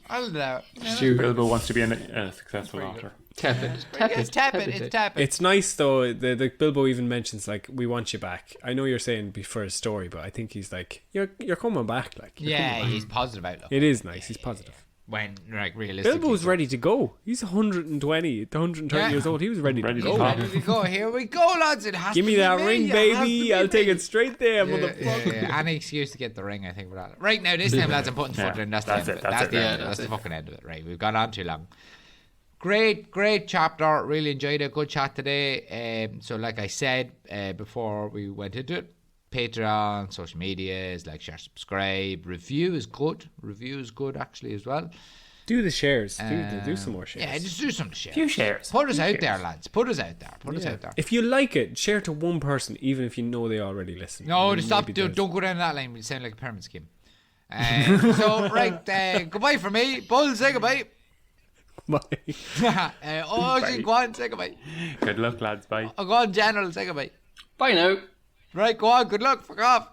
I'll allow it. Shoot. Bilbo wants to be a successful author. Tepid. It's tapping. It's tapping. It's nice though. The Bilbo even mentions like, we want you back. I know you're saying before his story, but I think he's like, you're coming back. Like, you're coming back. He's positive outlook. It is nice. He's positive. When, like, realistically. Bilbo's ready to go. He's 130 years old. He was ready to Ready to go. go. Here we go. Here we go, lads. It has Give to me be that me. ring, It has to baby. be I'll take me. it straight there, Yeah, motherfucker. Any excuse to get the ring, I think, for that. Right now, this time, lads, I'm putting the foot in. That's the end of it. That's the end. That's the fucking end of it. Right, we've gone on too long. Great chapter. Really enjoyed it. Good chat today. So, like I said before we went into it, Patreon, social medias, like, share, subscribe. Review is good. Actually as well. Do the shares. Do some more shares. Yeah, just do some shares. Few shares. Put us out there, lads. Put us out there. If you like it, share to one person, even if you know they already listen. No, Maybe stop. there's- Don't go down that line. We sound like a pyramid scheme. So, right. Goodbye for me. Bull, say goodbye. Bye. Go on, say goodbye. Good luck, lads. Bye. Go on, General, say goodbye. Bye now. Right, go on. Good luck. Fuck off.